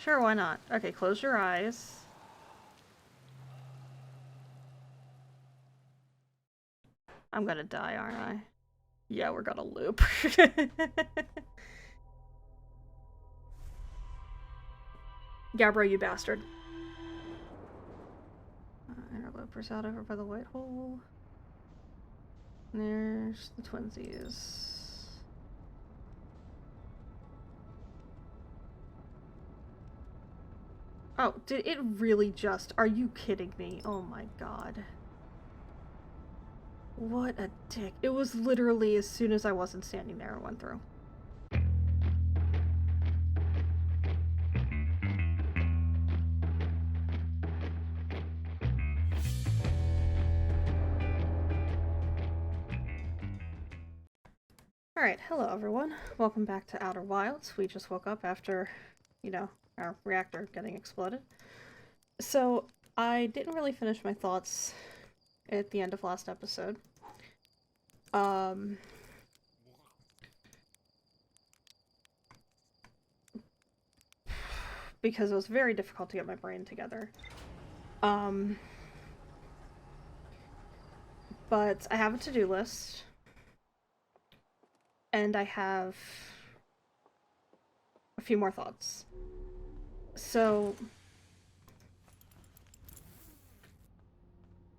Sure, why not? Okay, close your eyes. I'm gonna die, aren't I? Yeah, we're gonna loop. Gabbro, you bastard. Interlopers out over by the white hole. There's the twinsies. Oh, did it really just? Are you kidding me? Oh my god. What a dick. It was literally as soon as I wasn't standing there and went through. Alright, hello everyone. Welcome back to Outer Wilds. We just woke up after, you know, our reactor getting exploded. So, I didn't really finish my thoughts at the end of last episode. Because it was very difficult to get my brain together. But I have a to-do list. And I have a few more thoughts. So,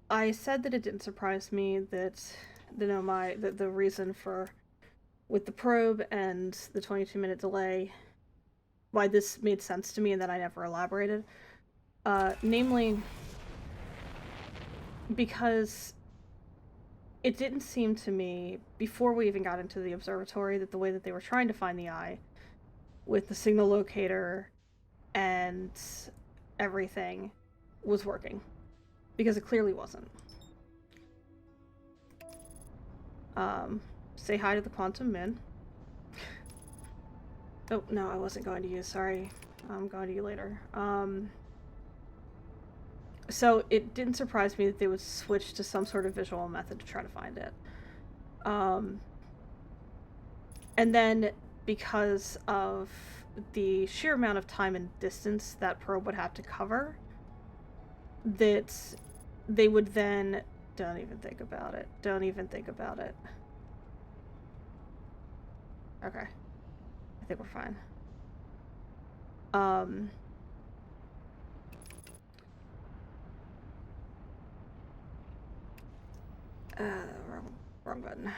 I said that it didn't surprise me that, you know, the reason for, with the probe and the 22-minute delay, why this made sense to me and that I never elaborated. Namely, because it didn't seem to me, before we even got into the observatory, that the way that they were trying to find the eye, with the signal locator and everything, was working. Because it clearly wasn't. Say hi to the Quantum Min. Oh, no, I wasn't going to you, sorry. I'm going to you later. So it didn't surprise me that they would switch to some sort of visual method to try to find it. And then, because of the sheer amount of time and distance that probe would have to cover, that they would then... Don't even think about it. Don't even think about it. Okay. I think we're fine. Wrong button.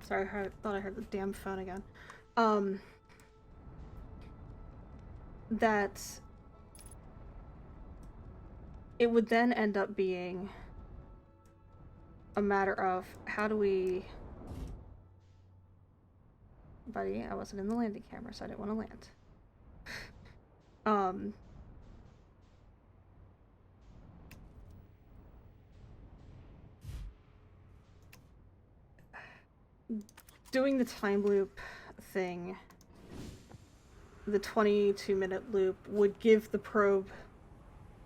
Sorry, I thought I heard the damn phone again. That it would then end up being a matter of how do we... Buddy, I wasn't in the landing camera, so I didn't want to land. Doing the time loop thing, the 22-minute loop, would give the probe,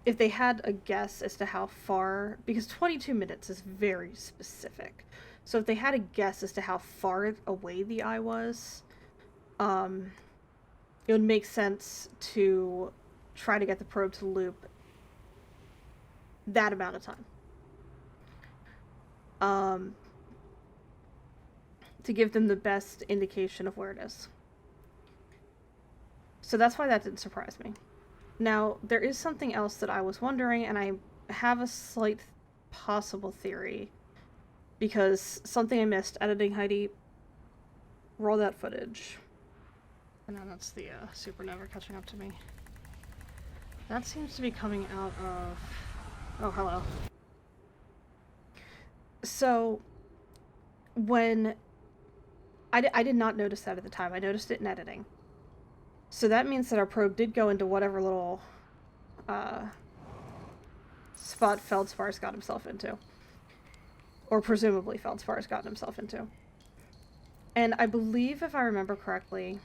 if they had a guess as to how far, because 22 minutes is very specific, so if they had a guess as to how far away the eye was, it would make sense to try to get the probe to loop that amount of time. To give them the best indication of where it is. So that's why that didn't surprise me. Now, there is something else that I was wondering, and I have a slight possible theory, because something I missed. Editing, Heidi. Roll that footage. And then that's the supernova catching up to me. That seems to be coming out of... Oh, hello. So, when... I did not notice that at the time. I noticed it in editing. So that means that our probe did go into whatever little spot Feldspar's got himself into. Or presumably Feldspar's gotten himself into. And I believe, if I remember correctly,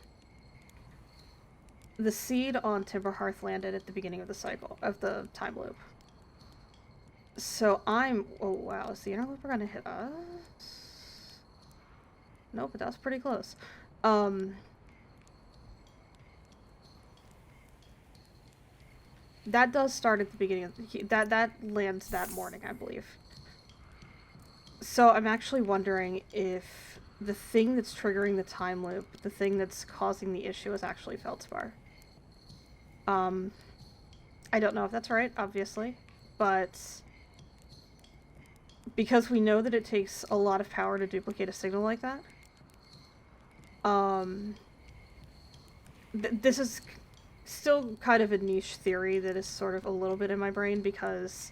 the seed on Timber Hearth landed at the beginning of the cycle, of the time loop. So oh wow, is the interlooper gonna hit us? Nope, but that's pretty close. That does start at the beginning of that lands that morning, I believe. So I'm actually wondering if the thing that's triggering the time loop, the thing that's causing the issue, is actually Feldspar. I don't know if that's right, obviously, but because we know that it takes a lot of power to duplicate a signal like that, this is still kind of a niche theory that is sort of a little bit in my brain, because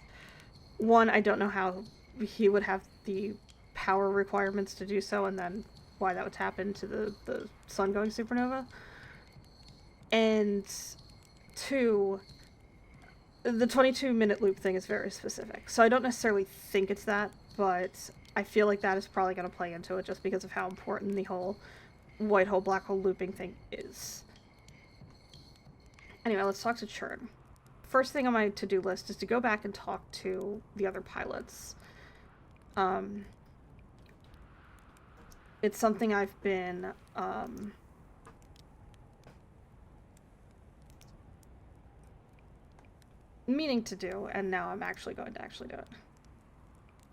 one, I don't know how he would have the power requirements to do so, and then why that would tap into the sun going supernova. And two, the 22-minute loop thing is very specific, so I don't necessarily think it's that, but I feel like that is probably going to play into it just because of how important the whole white hole black hole looping thing is. Anyway, let's talk to Churn. First thing on my to-do list is to go back and talk to the other pilots. It's something I've been meaning to do, and now I'm actually going to do it.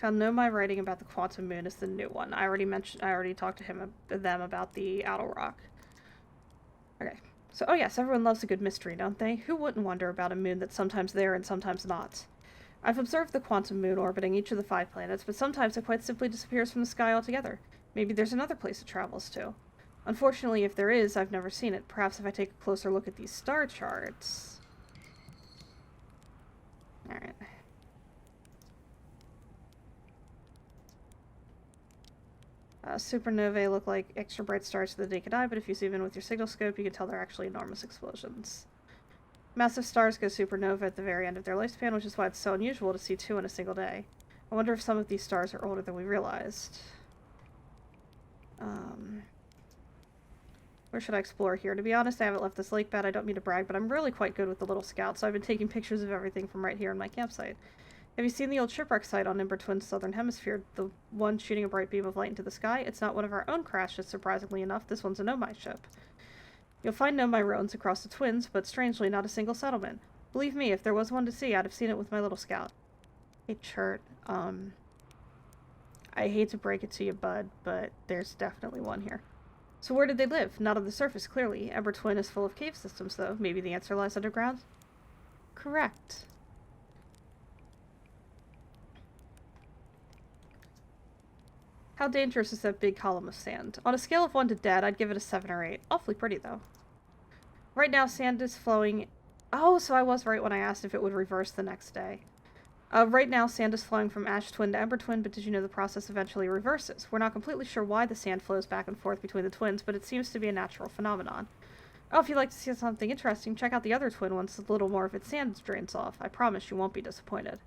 Found my writing about the quantum moon is the new one. I already talked to them about the Outer Rock. Okay. So, oh yes, everyone loves a good mystery, don't they? Who wouldn't wonder about a moon that's sometimes there and sometimes not? I've observed the quantum moon orbiting each of the 5 planets, but sometimes it quite simply disappears from the sky altogether. Maybe there's another place it travels to. Unfortunately, if there is, I've never seen it. Perhaps if I take a closer look at these star charts... Alright. Supernovae look like extra bright stars to the naked eye, but if you zoom in with your signal scope, you can tell they're actually enormous explosions. Massive stars go supernova at the very end of their lifespan, which is why it's so unusual to see 2 in a single day. I wonder if some of these stars are older than we realized. Where should I explore here? To be honest, I haven't left this lake bed. I don't mean to brag, but I'm really quite good with the little scout, so I've been taking pictures of everything from right here in my campsite. Have you seen the old shipwreck site on Nimber Twin's southern hemisphere? The one shooting a bright beam of light into the sky? It's not one of our own crashes, surprisingly enough. This one's a Nomai ship. You'll find Nomai ruins across the Twins, but strangely not a single settlement. Believe me, if there was one to see, I'd have seen it with my little scout. Hey, Chert, I hate to break it to you, bud, but there's definitely one here. So where did they live? Not on the surface, clearly. Ember Twin is full of cave systems, though. Maybe the answer lies underground? Correct. How dangerous is that big column of sand? On a scale of 1 to dead, I'd give it a 7 or 8. Awfully pretty, though. Right now, sand is flowing... Oh, so I was right when I asked if it would reverse the next day. Right now, sand is flowing from Ash Twin to Ember Twin, but did you know the process eventually reverses? We're not completely sure why the sand flows back and forth between the twins, but it seems to be a natural phenomenon. Oh, if you'd like to see something interesting, check out the other twin once a little more of its sand drains off. I promise you won't be disappointed.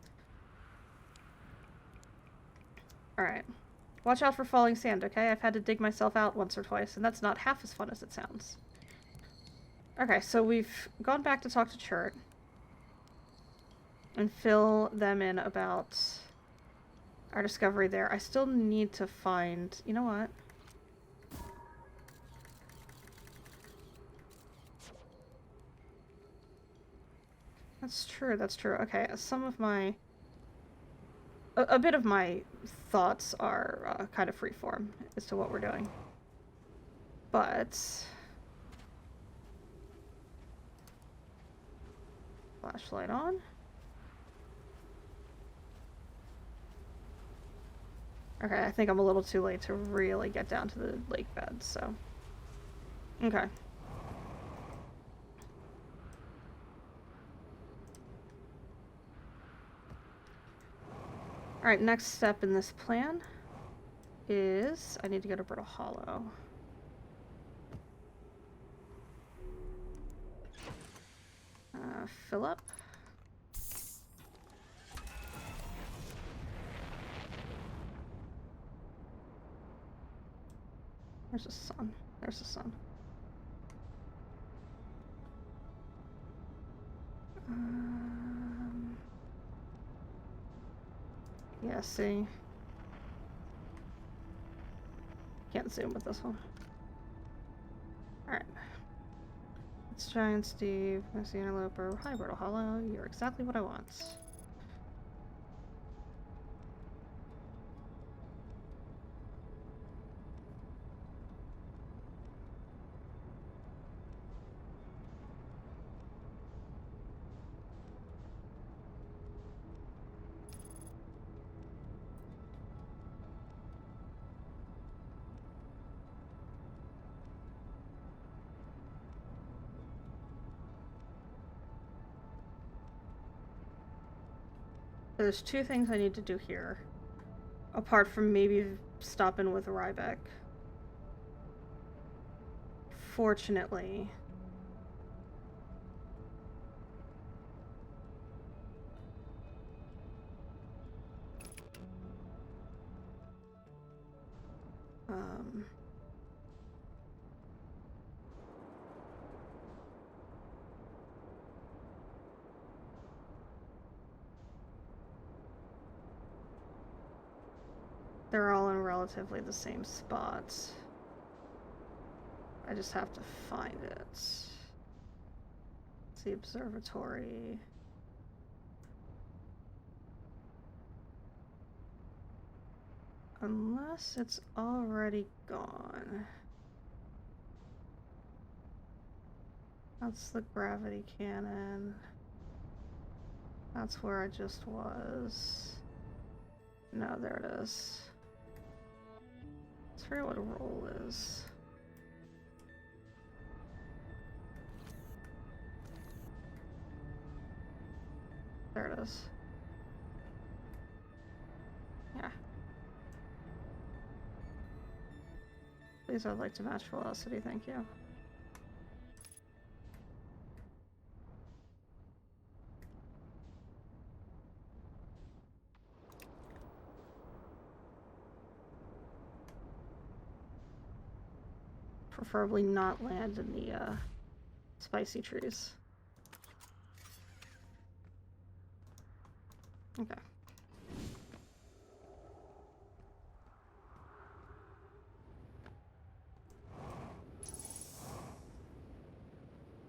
Alright. Watch out for falling sand, okay? I've had to dig myself out once or twice, and that's not half as fun as it sounds. Okay, so we've gone back to talk to Chert and fill them in about our discovery there. I still need to find... You know what? That's true, that's true. Okay, some of my... A bit of my thoughts are kind of freeform as to what we're doing. But... Flashlight on. Okay, I think I'm a little too late to really get down to the lake bed, so... Okay. Alright, next step in this plan is... I need to go to Brittle Hollow. Fill up. Where's the sun? There's the sun. Yeah, see? Can't zoom with this one. Alright. It's Giant Steve, Messy Interloper, Hi Brittle Hollow, you're exactly what I want. There's two things I need to do here. Apart from maybe stopping with Ryback. Fortunately. They're all in relatively the same spots. I just have to find it. It's the observatory. Unless it's already gone. That's the gravity cannon. That's where I just was. No, there it is. Let's figure out what a roll is. There it is. Yeah. Please, I'd like to match velocity, thank you. Preferably not land in the spicy trees. Okay.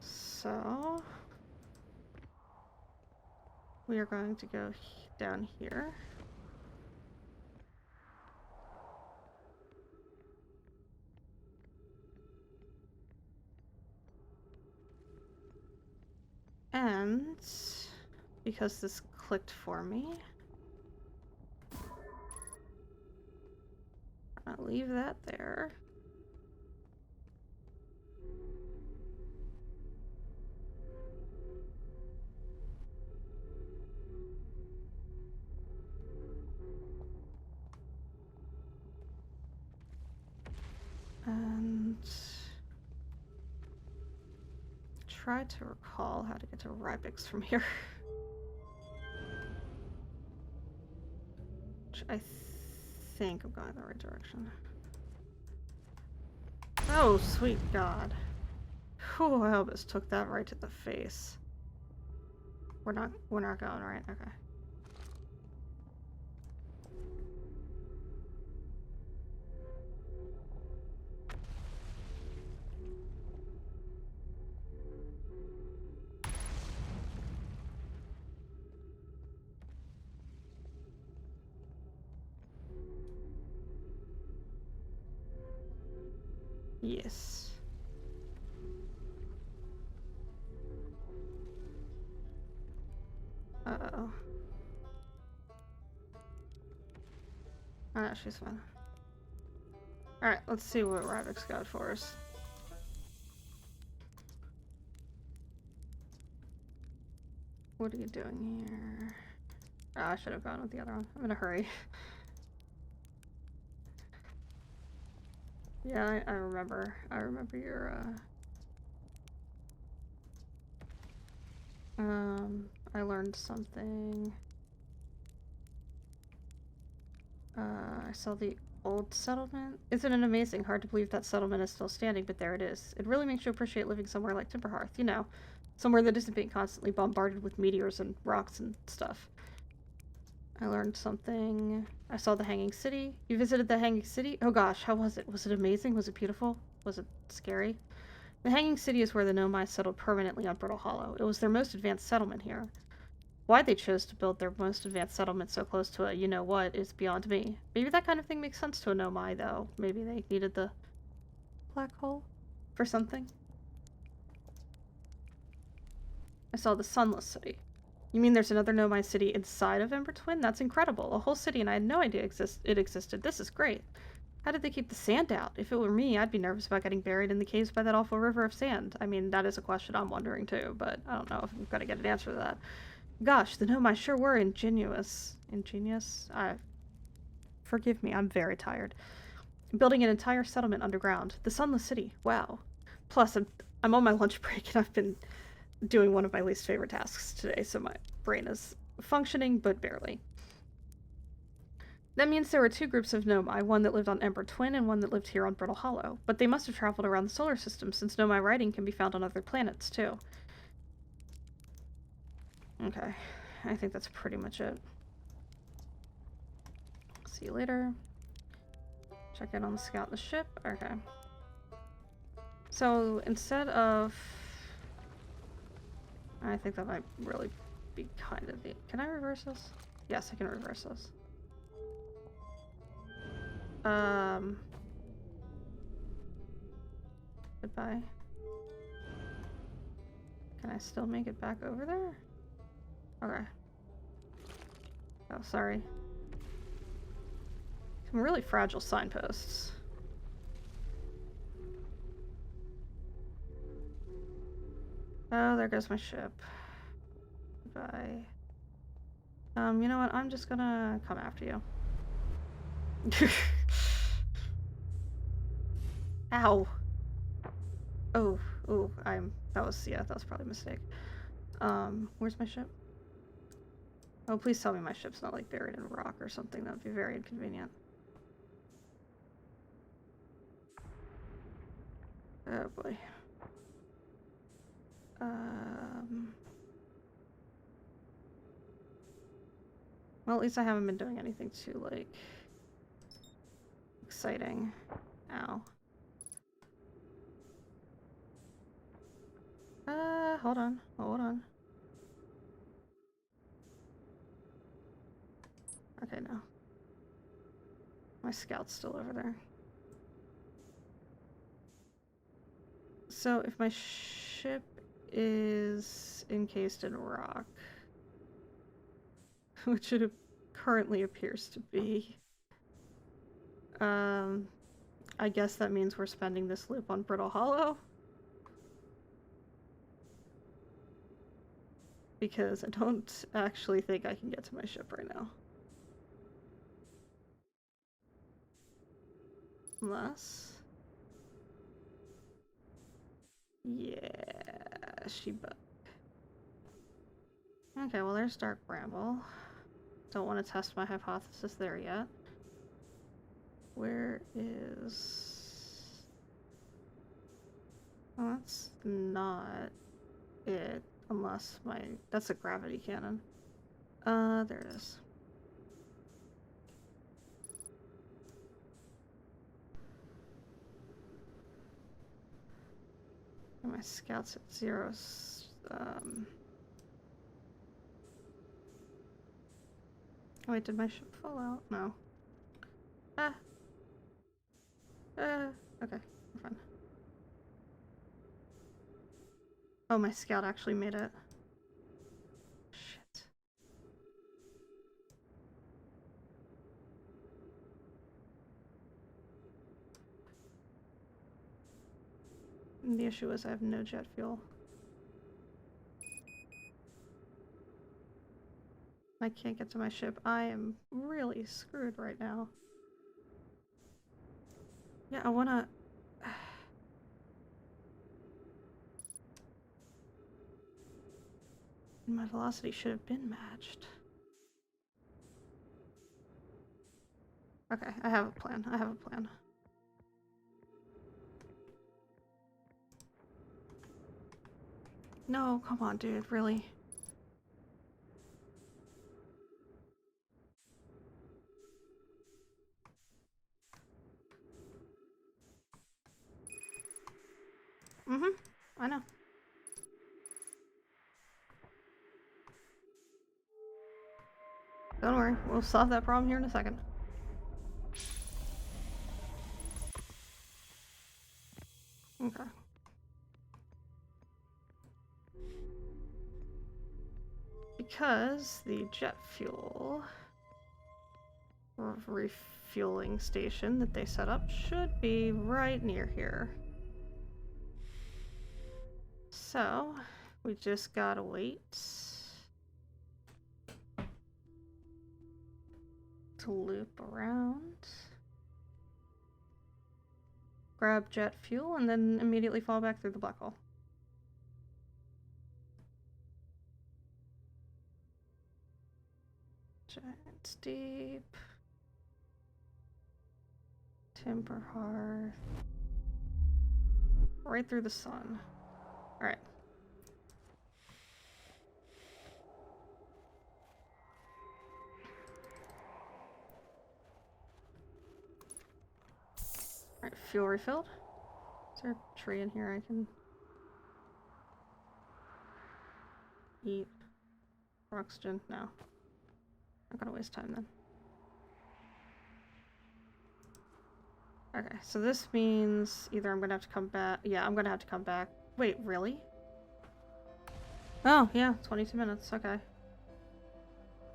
So we are going to go down here. And because this clicked for me, I'll leave that there. And try to recall how to get to Rybix from here. Which I think I'm going the right direction. Oh, sweet God. Whew, I almost took that right to the face. We're not going right, okay. Yes. Uh-oh. Oh, no, she's fine. Alright, let's see what Rybix got for us. What are you doing here? Oh, I should have gone with the other one. I'm in a hurry. Yeah, I remember. I remember your, I learned something. I saw the old settlement. Isn't it amazing? Hard to believe that settlement is still standing, but there it is. It really makes you appreciate living somewhere like Timberhearth. You know, Somewhere that isn't being constantly bombarded with meteors and rocks and stuff. I learned something. I saw the Hanging City. You visited the Hanging City? Oh gosh, how was it? Was it amazing? Was it beautiful? Was it scary? The Hanging City is where the Nomai settled permanently on Brittle Hollow. It was their most advanced settlement here. Why they chose to build their most advanced settlement so close to a you-know-what is beyond me. Maybe that kind of thing makes sense to a Nomai, though. Maybe they needed the black hole for something. I saw the Sunless City. You mean there's another Nomai city inside of Ember Twin? That's incredible. A whole city and I had no idea it existed. This is great. How did they keep the sand out? If it were me, I'd be nervous about getting buried in the caves by that awful river of sand. I mean, that is a question I'm wondering too, but I don't know if I'm gonna get an answer to that. Gosh, the Nomai sure were ingenious. Ingenious? Forgive me, I'm very tired. Building an entire settlement underground. The Sunless City. Wow. Plus, I'm on my lunch break and I've been doing one of my least favorite tasks today, so my brain is functioning, but barely. That means there were two groups of Nomai, one that lived on Ember Twin and one that lived here on Brittle Hollow. But they must have traveled around the solar system, since Nomai writing can be found on other planets, too. Okay, I think that's pretty much it. See you later. Check in on the scout and the ship. Okay. So, instead of... I think that might really be kind of neat. Can I reverse this? Yes, I can reverse this. Goodbye. Can I still make it back over there? Okay. Oh, sorry. Some really fragile signposts. Oh, there goes my ship. Goodbye. You know what? I'm just gonna come after you. Ow. Oh, that was probably a mistake. Where's my ship? Oh, please tell me my ship's not, like, buried in a rock or something. That would be very inconvenient. Oh, boy. Well, at least I haven't been doing anything too, like, exciting. Ow. Hold on. Okay, no. My scout's still over there. So, if my ship is encased in rock, which it currently appears to be, I guess that means we're spending this loop on Brittle Hollow. Because I don't actually think I can get to my ship right now. Unless... yeah, she bug. Okay, well there's Dark Bramble. Don't want to test my hypothesis there yet. Where is... oh, that's not it. Unless my... that's a gravity cannon. There it is. And my scout's at 0. Wait, did my ship fall out? No. Okay, I'm fine. Oh, my scout actually made it. Shit. And the issue is I have no jet fuel. I can't get to my ship. I am really screwed right now. Yeah, I wanna... my velocity should have been matched. Okay, I have a plan. No, come on, dude, really? Mm-hmm. I know. Don't worry, we'll solve that problem here in a second. Okay. Because the jet fuel refueling station that they set up should be right near here. So, we just gotta wait to loop around, grab jet fuel, and then immediately fall back through the black hole. Giant deep. Timber hearth. Right through the sun. Alright. Alright, fuel refilled. Is there a tree in here I can eat? Oxygen? No. Not gonna waste time then. Okay, so this means either I'm gonna have to come back. Yeah, I'm gonna have to come back. Wait, really? Oh, yeah, 22 minutes. Okay.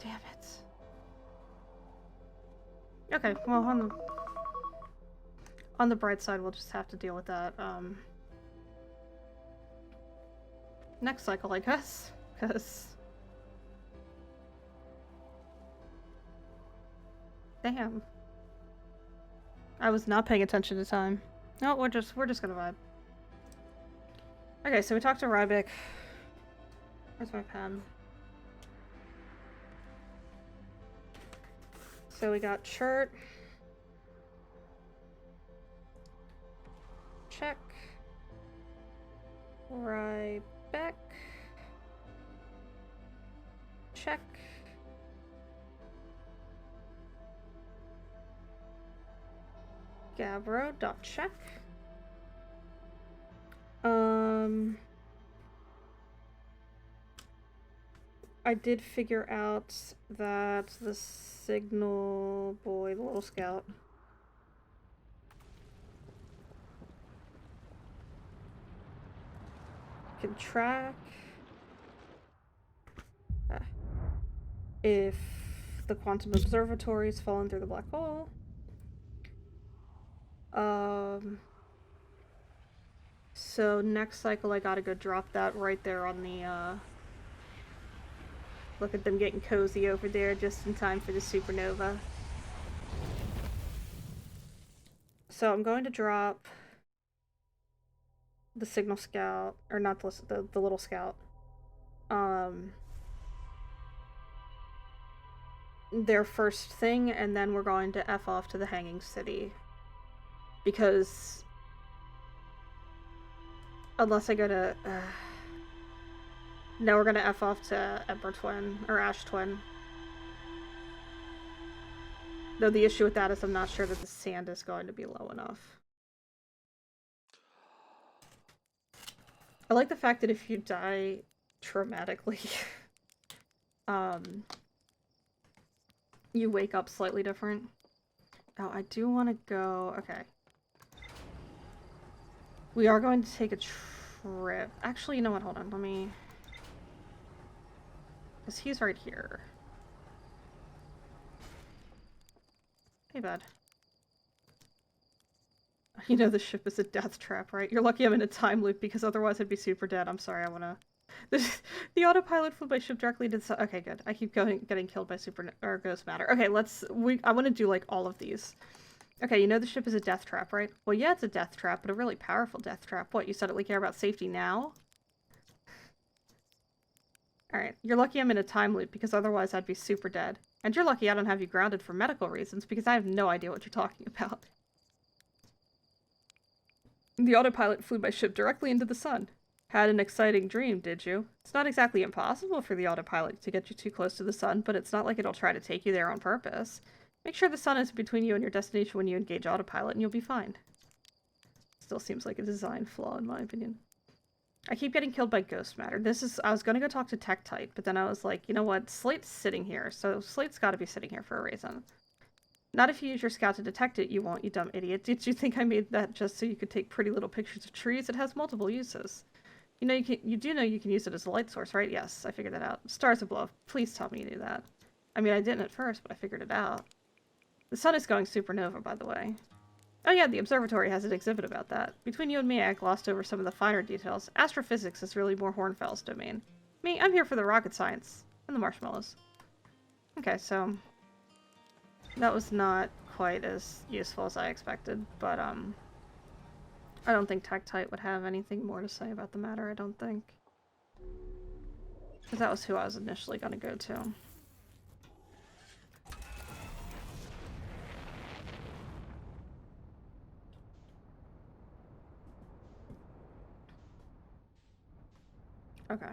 Damn it. Okay, well, on the bright side, we'll just have to deal with that, next cycle, I guess, because... Damn. I was not paying attention to time. No, we're just gonna vibe. Okay, so we talked to Rybik. Where's my pen? So we got Chert. Check. Rybik. Check. Gavro.check. I did figure out that the signal boy, the little scout, can track if the quantum observatory is falling through the black hole. So next cycle I gotta go drop that right there on the, look at them getting cozy over there just in time for the supernova. So I'm going to drop the signal scout, or not the little scout. Their first thing, and then we're going to F off to the Hanging City. Because unless I go to... no, we're gonna F off to Ember Twin, or Ash Twin. Though the issue with that is I'm not sure that the sand is going to be low enough. I like the fact that if you die traumatically, you wake up slightly different. Oh, I do want to go... Okay. We are going to take a trip. Actually, you know what? Hold on. Let me... Because he's right here. Hey, bud. You know the ship is a death trap, right? You're lucky I'm in a time loop, because otherwise I'd be super dead. I'm sorry, I wanna... The autopilot flew my ship directly to the... Okay, good. I keep getting killed by or ghost matter. Okay, I want to do, like, all of these. Okay, you know the ship is a death trap, right? Well, yeah, it's a death trap, but a really powerful death trap. What, you suddenly care about safety now? Alright, you're lucky I'm in a time loop, because otherwise I'd be super dead. And you're lucky I don't have you grounded for medical reasons, because I have no idea what you're talking about. The autopilot flew my ship directly into the sun. Had an exciting dream, did you? It's not exactly impossible for the autopilot to get you too close to the sun, but it's not like it'll try to take you there on purpose. Make sure the sun is between you and your destination when you engage autopilot, and you'll be fine. Still seems like a design flaw, in my opinion. I keep getting killed by ghost matter. I was gonna go talk to Tektite, but then I was like, you know what? Slate's sitting here, so Slate's gotta be sitting here for a reason. Not if you use your scout to detect it, you won't, you dumb idiot. Did you think I made that just so you could take pretty little pictures of trees? It has multiple uses. You know, you do know you can use it as a light source, right? Yes, I figured that out. Stars above. Please tell me you knew that. I mean, I didn't at first, but I figured it out. The sun is going supernova, by the way. Oh yeah, the observatory has an exhibit about that. Between you and me, I glossed over some of the finer details. Astrophysics is really more Hornfell's domain. Me, I'm here for the rocket science. And the marshmallows. Okay, so... that was not quite as useful as I expected, but, I don't think Tektite would have anything more to say about the matter, I don't think. Because that was who I was initially going to go to. Okay.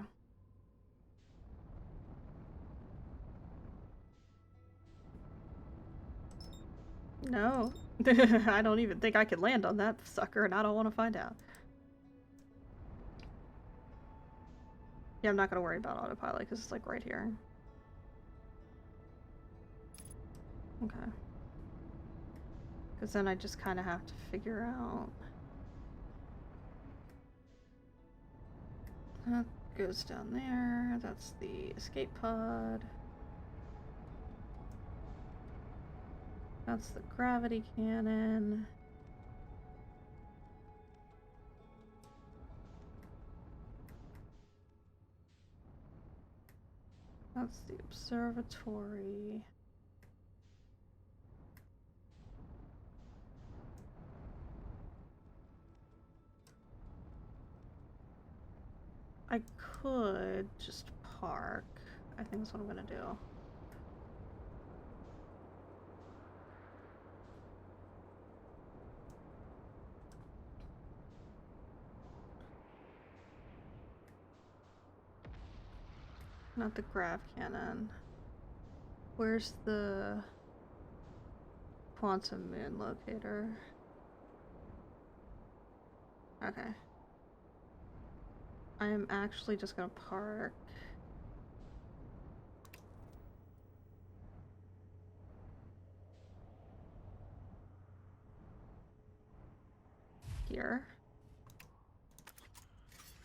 No. I don't even think I could land on that sucker, and I don't want to find out. Yeah, I'm not going to worry about autopilot, because it's, like, right here. Okay. Because then I just kind of have to figure out... that goes down there. That's the escape pod. That's the gravity cannon. That's the observatory. I could just park. I think that's what I'm gonna do. Not the grav cannon. Where's the quantum moon locator? Okay. I am actually just gonna park here.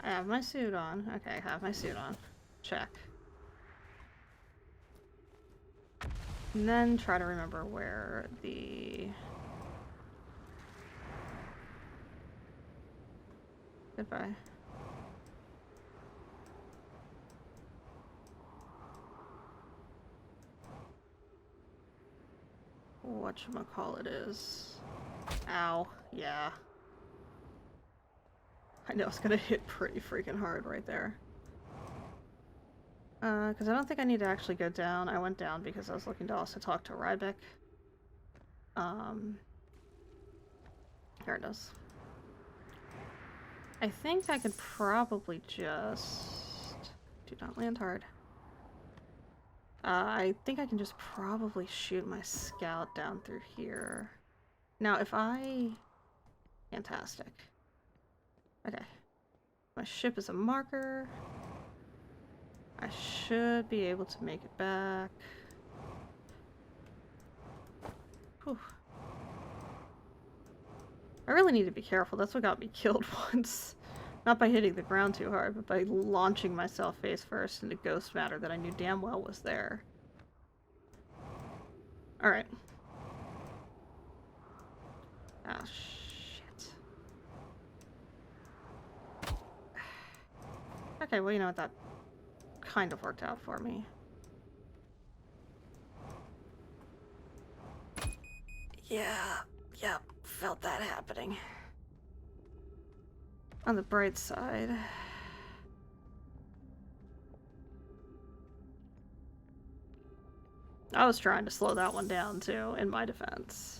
I have my suit on. Okay, I have my suit on. Check. And then try to remember where the... Goodbye. Whatchamacallit is. Ow. Yeah. I know it's gonna hit pretty freaking hard right there. Because I don't think I need to actually go down. I went down because I was looking to also talk to Rybeck. Here it is. I think I could probably just... do not land hard. I think I can just probably shoot my scout down through here. Now, if I... Fantastic. Okay. My ship is a marker. I should be able to make it back. Whew. I really need to be careful. That's what got me killed once. Not by hitting the ground too hard, but by launching myself face first into ghost matter that I knew damn well was there. Alright. Ah, shit. Okay, well, you know what? That kind of worked out for me. Yeah, felt that happening. On the bright side, I was trying to slow that one down too, in my defense.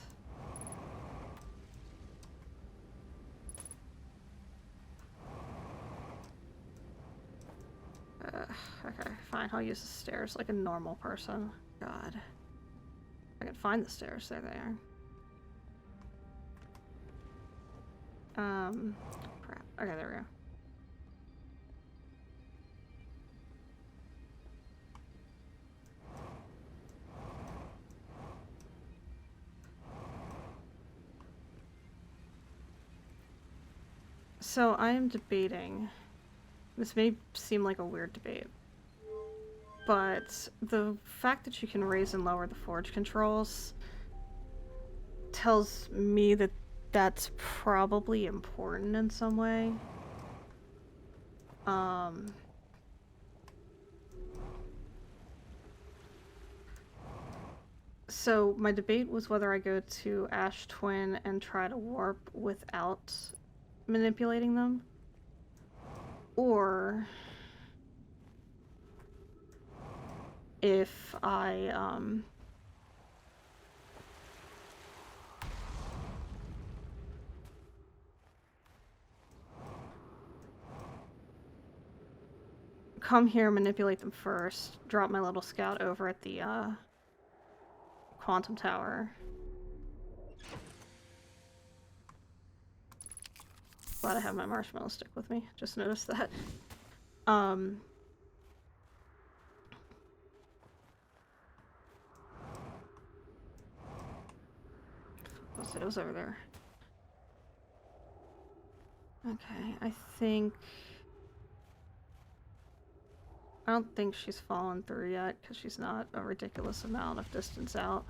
Okay, fine. I'll use the stairs like a normal person. God. I can find the stairs. There they are. Crap. Okay, there we go. So I am debating. This may seem like a weird debate, but the fact that you can raise and lower the forge controls tells me that that's probably important in some way. So my debate was whether I go to Ash Twin and try to warp without manipulating them, or if I come here, manipulate them first, drop my little scout over at the quantum tower. Glad I have my marshmallow stick with me. Just noticed that. It was over there. Okay, I don't think she's fallen through yet, because she's not a ridiculous amount of distance out.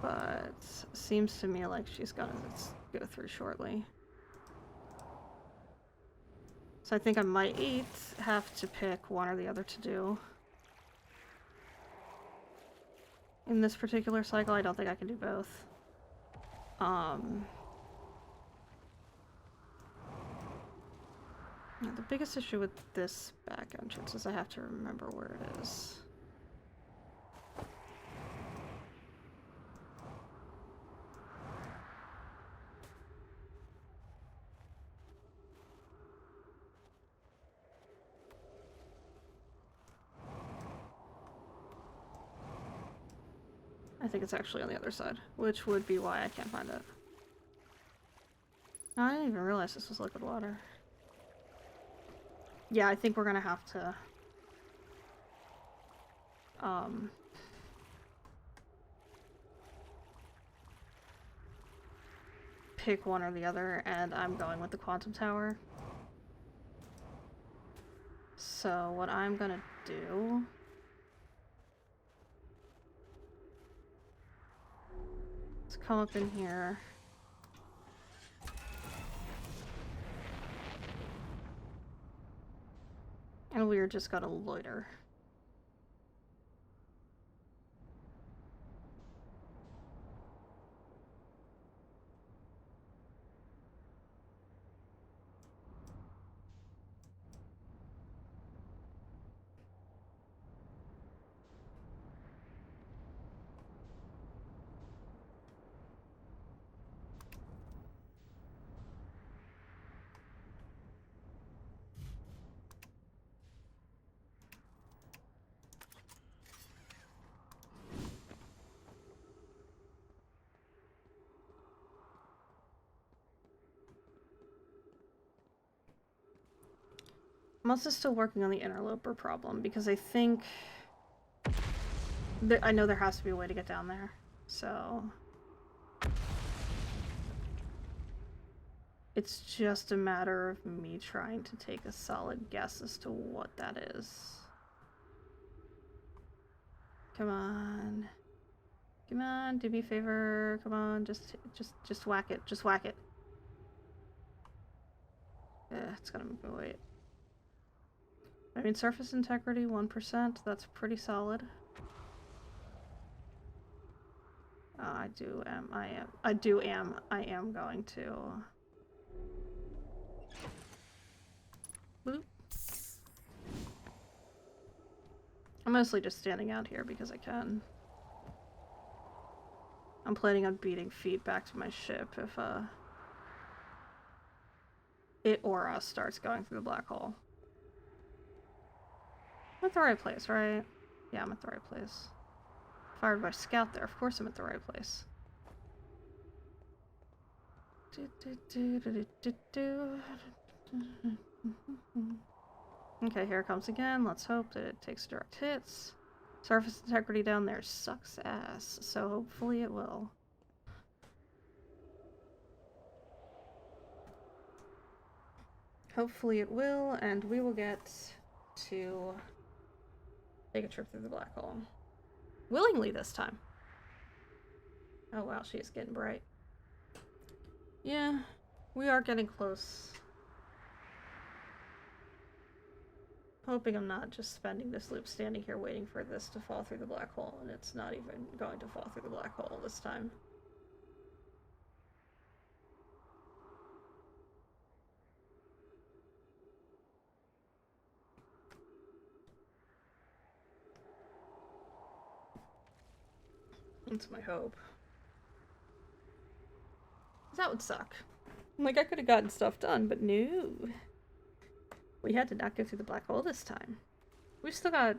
But seems to me like she's gonna go through shortly. So I think I might have to pick one or the other to do. In this particular cycle, I don't think I can do both. The biggest issue with this back entrance is I have to remember where it is. I think it's actually on the other side, which would be why I can't find it. Oh, I didn't even realize this was liquid water. Yeah, I think we're gonna have to pick one or the other, and I'm going with the quantum tower. So what I'm gonna do is come up in here. And we're just gonna loiter. I'm also still working on the interloper problem because I think I know there has to be a way to get down there, so it's just a matter of me trying to take a solid guess as to what that is. Come on. Come on, do me a favor. Come on, just whack it. Just whack it. It's gonna wait. I mean, surface integrity, 1%. That's pretty solid. I am going to... Boop. I'm mostly just standing out here because I can. I'm planning on beating feet back to my ship if, it or us starts going through the black hole. I'm at the right place, right? Yeah, I'm at the right place. Fired by scout there. Of course I'm at the right place. Okay, here it comes again. Let's hope that it takes direct hits. Surface integrity down there sucks ass, so hopefully it will. Hopefully it will, and we will get to take a trip through the black hole. Willingly this time. Oh wow, she is getting bright. Yeah, we are getting close. Hoping I'm not just spending this loop standing here waiting for this to fall through the black hole, and it's not even going to fall through the black hole this time. That's my hope. That would suck. Like, I could have gotten stuff done, but no. We had to not go through the black hole this time. We've still got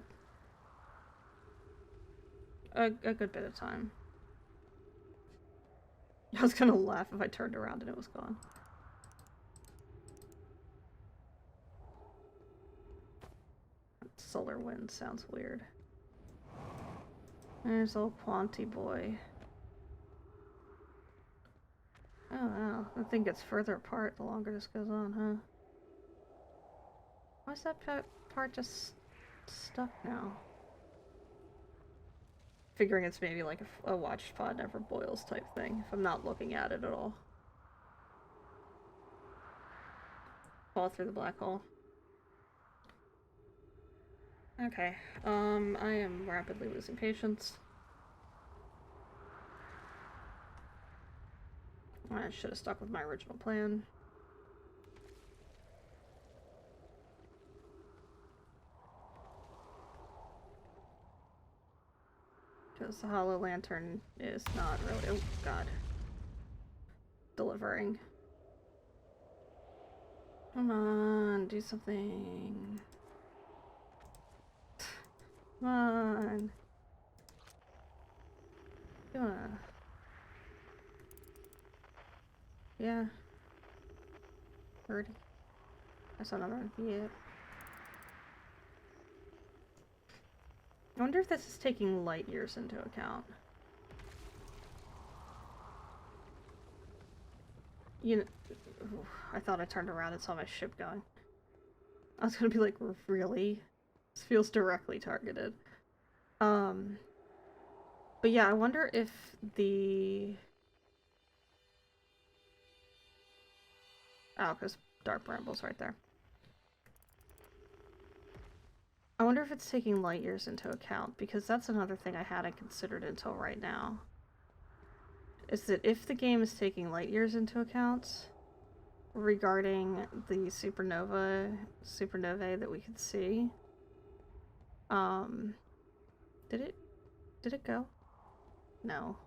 a good bit of time. I was gonna laugh if I turned around and it was gone. Solar wind sounds weird. There's old Quanti boy. Oh wow, that thing gets further apart the longer this goes on, huh? Why is that part just stuck now? Figuring it's maybe like a watched pod never boils type thing, if I'm not looking at it at all. Fall through the black hole. Okay, I am rapidly losing patience. I should have stuck with my original plan. Because the Hollow Lantern is not really, oh god, delivering. Come on, do something. Come on. Come on. Yeah. 30. That's not another yet. I wonder if this is taking light years into account. You know, I thought I turned around and saw my ship going. I was gonna be like, really? This feels directly targeted. But yeah, I wonder if the... Oh, because Dark Bramble's right there. I wonder if it's taking light years into account, because that's another thing I hadn't considered until right now. Is that if the game is taking light years into account regarding the supernovae that we could see, did it go? No.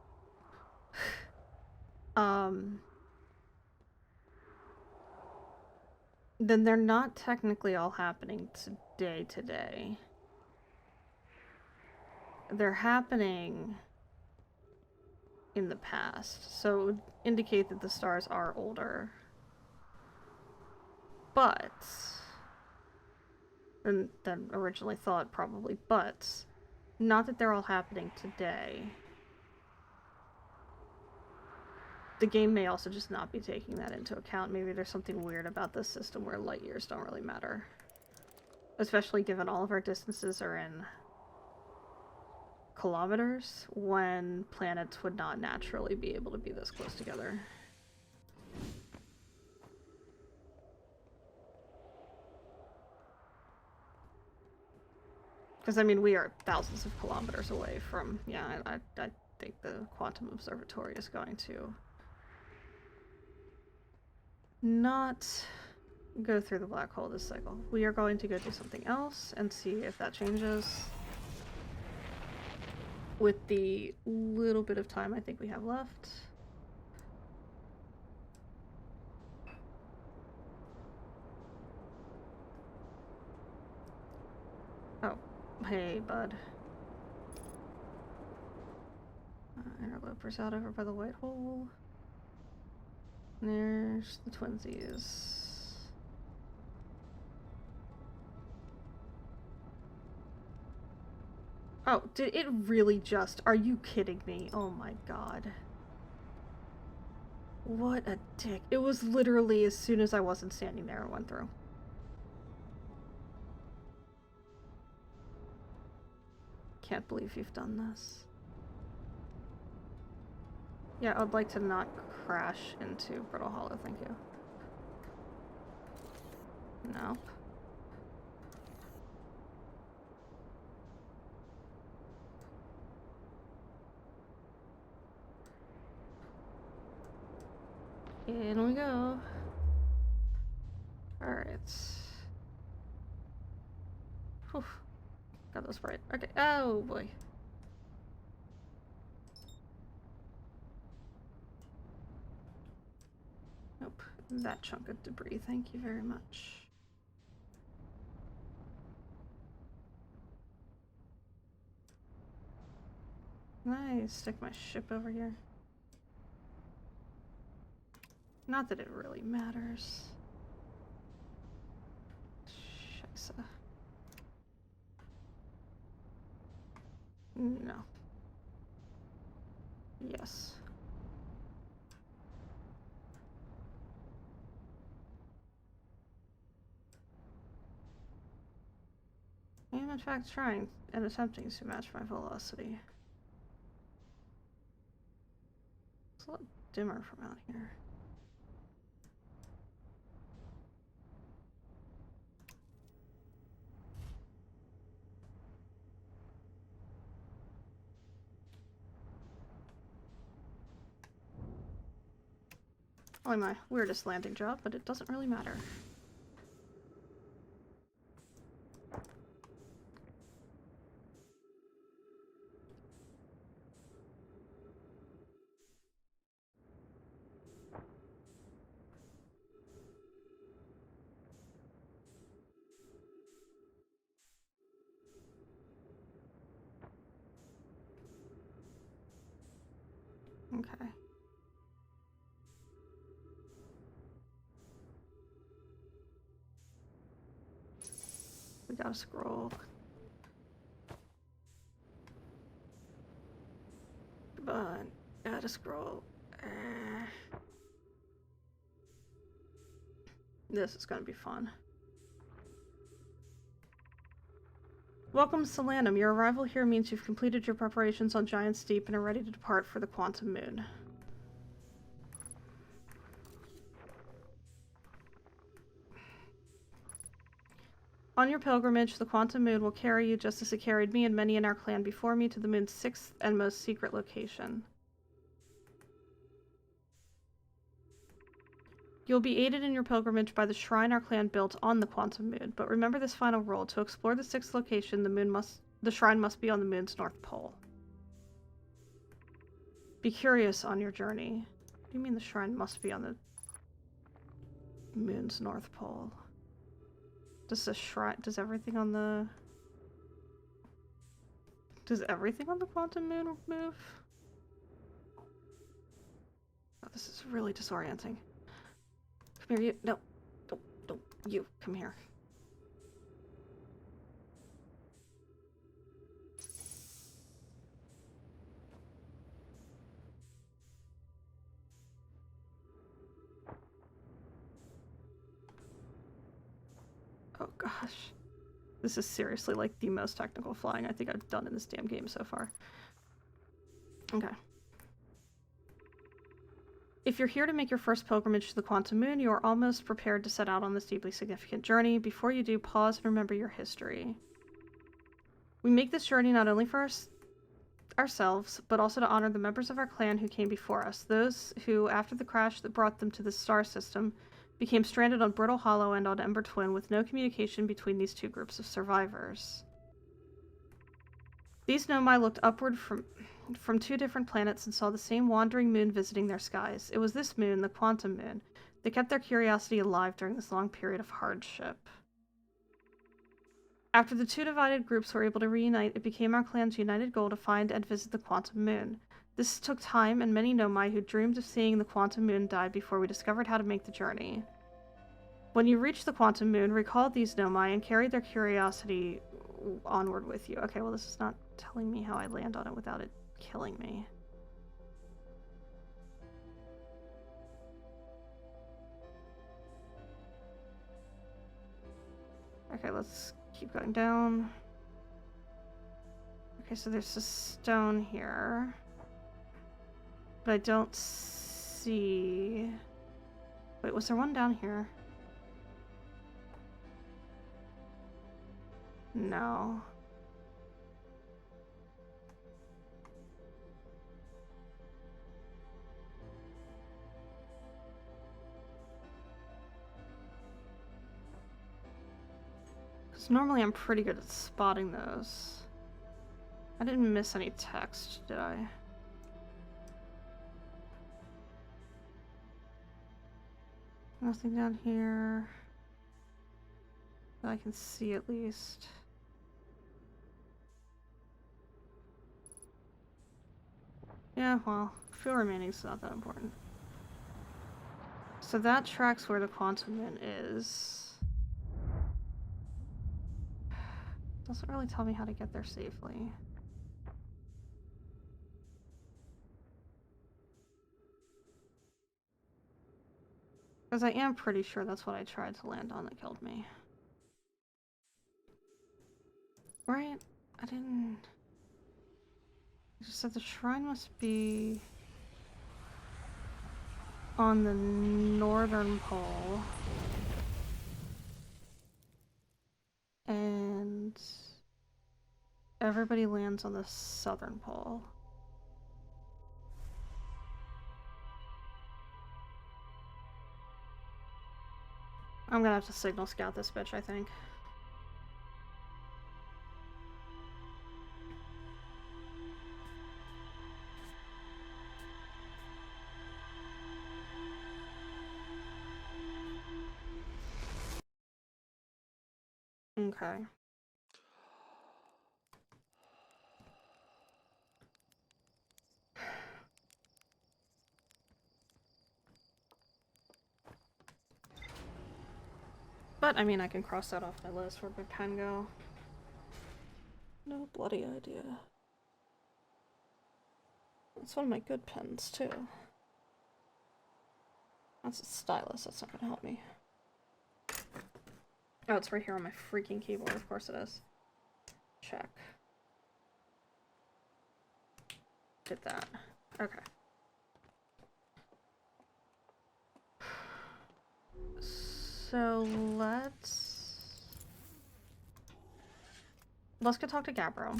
Then they're not technically all happening today. They're happening in the past, so it would indicate that the stars are older. But than originally thought, probably, but not that they're all happening today. The game may also just not be taking that into account. Maybe there's something weird about this system where light years don't really matter. Especially given all of our distances are in kilometers, when planets would not naturally be able to be this close together. Because, I mean, we are thousands of kilometers away from... Yeah, I think the Quantum Observatory is going to not go through the black hole this cycle. We are going to go do something else and see if that changes with the little bit of time I think we have left. Oh, hey, bud. Interlopers out over by the white hole. There's the twinsies. Oh, did it really just... Are you kidding me? Oh my god. What a dick. It was literally as soon as I wasn't standing there, it went through. Can't believe you've done this. Yeah, I'd like to not crash into Brittle Hollow, thank you. No. In we go. Alright. Got those right. Okay. Oh boy. Nope. That chunk of debris. Thank you very much. Nice. Stick my ship over here. Not that it really matters. Scheisse. No. Yes. I am in fact trying and attempting to match my velocity. It's a lot dimmer from out here. Only my weirdest landing job, but it doesn't really matter. Okay. We gotta scroll. Come on, gotta scroll. This is gonna be fun. Welcome to Solanum. Your arrival here means you've completed your preparations on Giant's Deep and are ready to depart for the Quantum Moon. On your pilgrimage, the Quantum Moon will carry you just as it carried me and many in our clan before me to the moon's 6th and most secret location. You'll be aided in your pilgrimage by the shrine our clan built on the Quantum Moon, but remember this final rule. To explore the 6th location, the shrine must be on the moon's north pole. Be curious on your journey. What do you mean the shrine must be on the moon's north pole? Does everything on the Quantum Moon move? Oh, this is really disorienting. Come here, you. No. Don't. You. Come here. Oh gosh. This is seriously like the most technical flying I think I've done in this damn game so far. Okay. If you're here to make your first pilgrimage to the Quantum Moon, you are almost prepared to set out on this deeply significant journey. Before you do, pause and remember your history. We make this journey not only for ourselves, but also to honor the members of our clan who came before us, those who, after the crash that brought them to the star system, became stranded on Brittle Hollow and on Ember Twin with no communication between these two groups of survivors. These Nomai looked upward from two different planets and saw the same wandering moon visiting their skies. It was this moon, the Quantum Moon, that kept their curiosity alive during this long period of hardship. After the two divided groups were able to reunite, it became our clan's united goal to find and visit the Quantum Moon. This took time, and many Nomai who dreamed of seeing the Quantum Moon died before we discovered how to make the journey. When you reach the Quantum Moon, recall these Nomai and carry their curiosity onward with you. Okay, well this is not telling me how I land on it without it killing me. Okay, let's keep going down. Okay, so there's a stone here. But I don't see... Wait, was there one down here? No. Because normally I'm pretty good at spotting those. I didn't miss any text, did I? Nothing down here that I can see at least. Yeah, well, fuel remaining is not that important. So that tracks where the Quantum Moon is. Doesn't really tell me how to get there safely. Because I am pretty sure that's what I tried to land on that killed me. Right? I didn't... I just said the shrine must be... on the northern pole. And... everybody lands on the southern pole. I'm gonna have to signal scout this bitch, I think. Okay. But, I mean, I can cross that off my list. Where'd my pen go? No bloody idea. It's one of my good pens, too. That's a stylus. That's not gonna help me. Oh, it's right here on my freaking keyboard. Of course it is. Check. Did that. Okay. So let's go talk to Gabbro.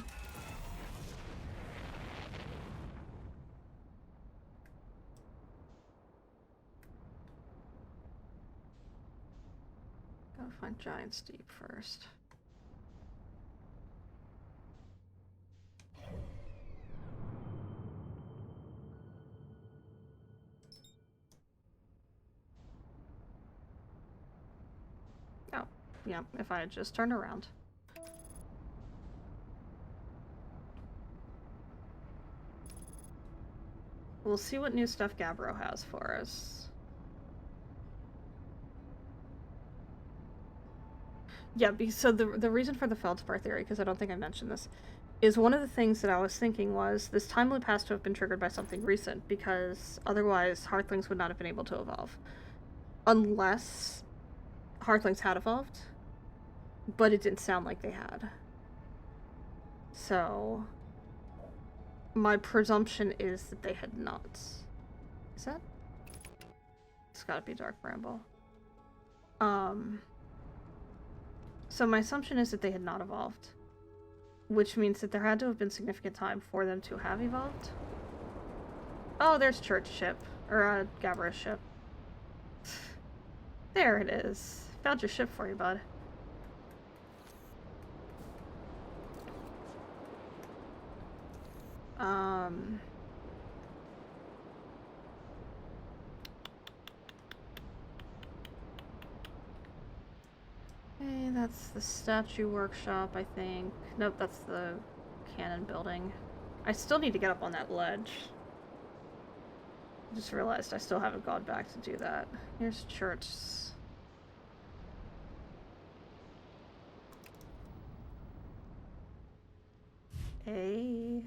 Gotta find Giant's Deep first. Oh, yeah, if I had just turned around. We'll see what new stuff Gabbro has for us. Yeah, so the reason for the feldspar theory, because I don't think I mentioned this, is one of the things that I was thinking was this time loop has to have been triggered by something recent, because otherwise Hearthlings would not have been able to evolve. Unless Hearthlings had evolved, but it didn't sound like they had. So my presumption is that they had not. Is that? It's gotta be Dark Bramble. So my assumption is that they had not evolved, which means that there had to have been significant time for them to have evolved. Oh, there's Church ship, or Gabbro's ship. There it is. Found your ship for you, bud. Okay, That's the statue workshop, I think. Nope, that's the cannon building. I still need to get up on that ledge. I just realized I still haven't gone back to do that. Here's church. Every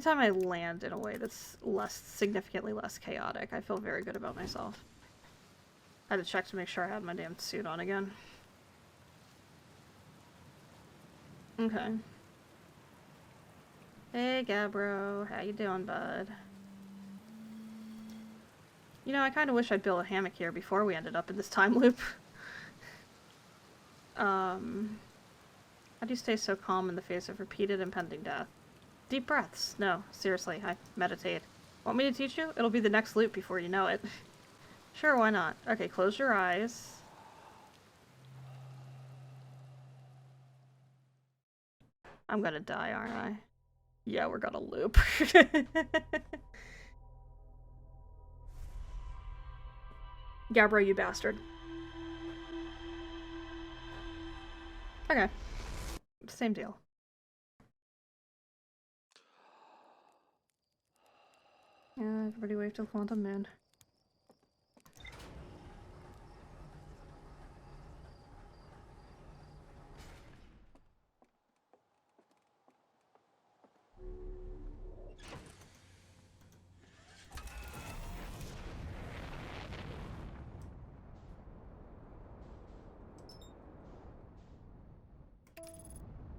time I land in a way that's significantly less chaotic, I feel very good about myself. I had to check to make sure I had my damn suit on again. Okay. Hey, Gabbro. How you doing, bud? You know, I kind of wish I'd built a hammock here before we ended up in this time loop. How do you stay so calm in the face of repeated impending death? Deep breaths. No, seriously, I meditate. Want me to teach you? It'll be the next loop before you know it. Sure, why not? Okay, close your eyes. I'm gonna die, aren't I? Yeah, we're gonna loop. Gabbro, you bastard. Okay. Same deal. Yeah, everybody wave to the quantum moon.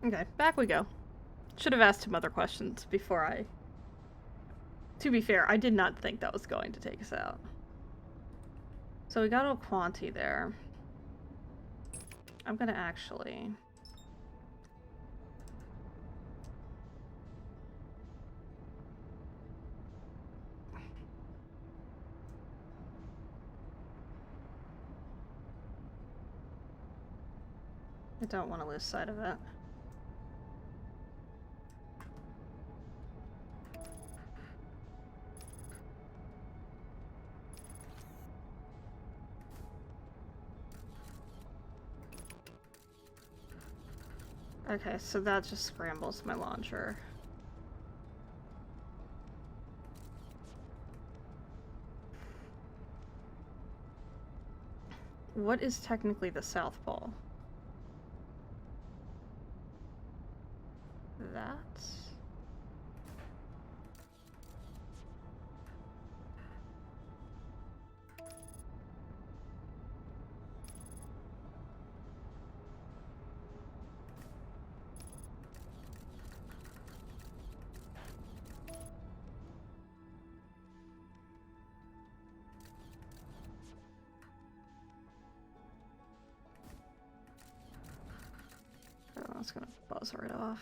Okay, back we go. Should have asked him other questions before I... To be fair, I did not think that was going to take us out. So we got a quantity there. I'm gonna actually... I don't want to lose sight of it. Okay, so that just scrambles my launcher. What is technically the South Pole? That? Oh, that's gonna buzz right off.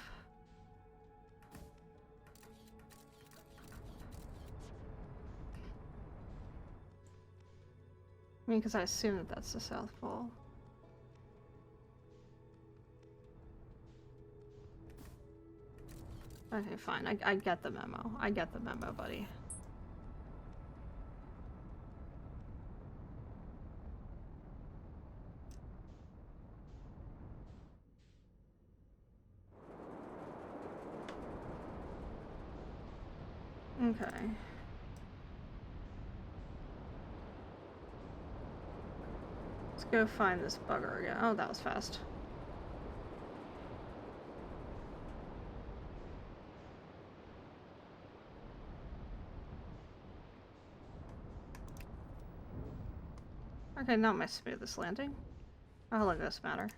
I mean, because I assume that that's the South Pole. Okay, fine. I get the memo. I get the memo, buddy. Okay. Let's go find this bugger again. Oh, that was fast. Okay, not my smoothest landing. How long does this matter?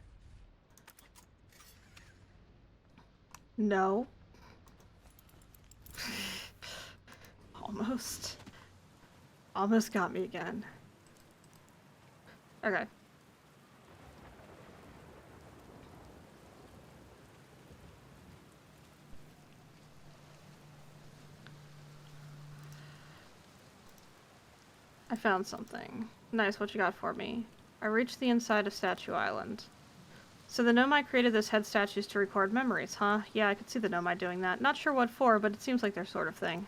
No. Almost. Almost got me again. Okay. I found something. Nice, what you got for me? I reached the inside of Statue Island. So the Nomai created those head statues to record memories, huh? Yeah, I could see the Nomai doing that. Not sure what for, but it seems like their sort of thing.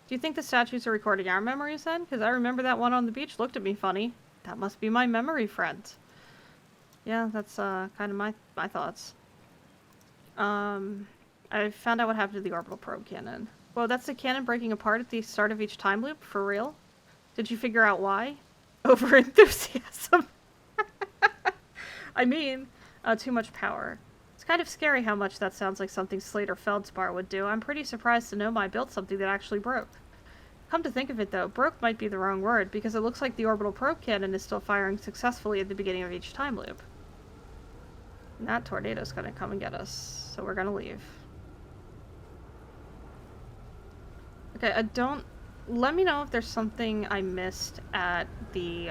Do you think the statues are recording our memories then? Because I remember that one on the beach looked at me funny. That must be my memory friend. Yeah, that's kind of my thoughts. I found out what happened to the orbital probe cannon. Well, that's the cannon breaking apart at the start of each time loop, for real? Did you figure out why? Over enthusiasm. I mean, too much power. It's kind of scary how much that sounds like something Slate or Feldspar would do. I'm pretty surprised to know I built something that actually broke. Come to think of it though, broke might be the wrong word, because it looks like the orbital probe cannon is still firing successfully at the beginning of each time loop. And that tornado's gonna come and get us, so we're gonna leave. Okay, let me know if there's something I missed at the,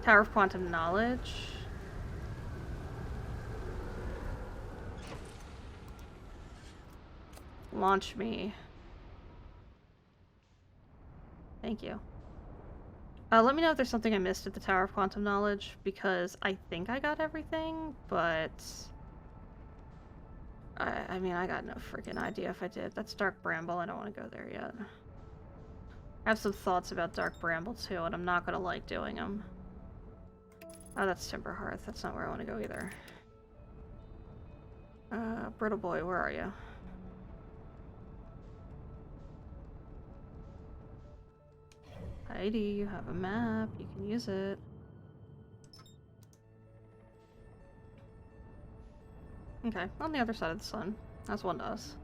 Tower of Quantum Knowledge. Launch me. Thank you. Let me know if there's something I missed at the Tower of Quantum Knowledge, because I think I got everything, but... I mean, I got no freaking idea if I did. That's Dark Bramble, I don't want to go there yet. I have some thoughts about Dark Bramble too, and I'm not gonna like doing them. Oh, that's Timber Hearth. That's not where I want to go either. Brittle Boy, where are you? Heidi, you have a map. You can use it. Okay, on the other side of the sun, as one does.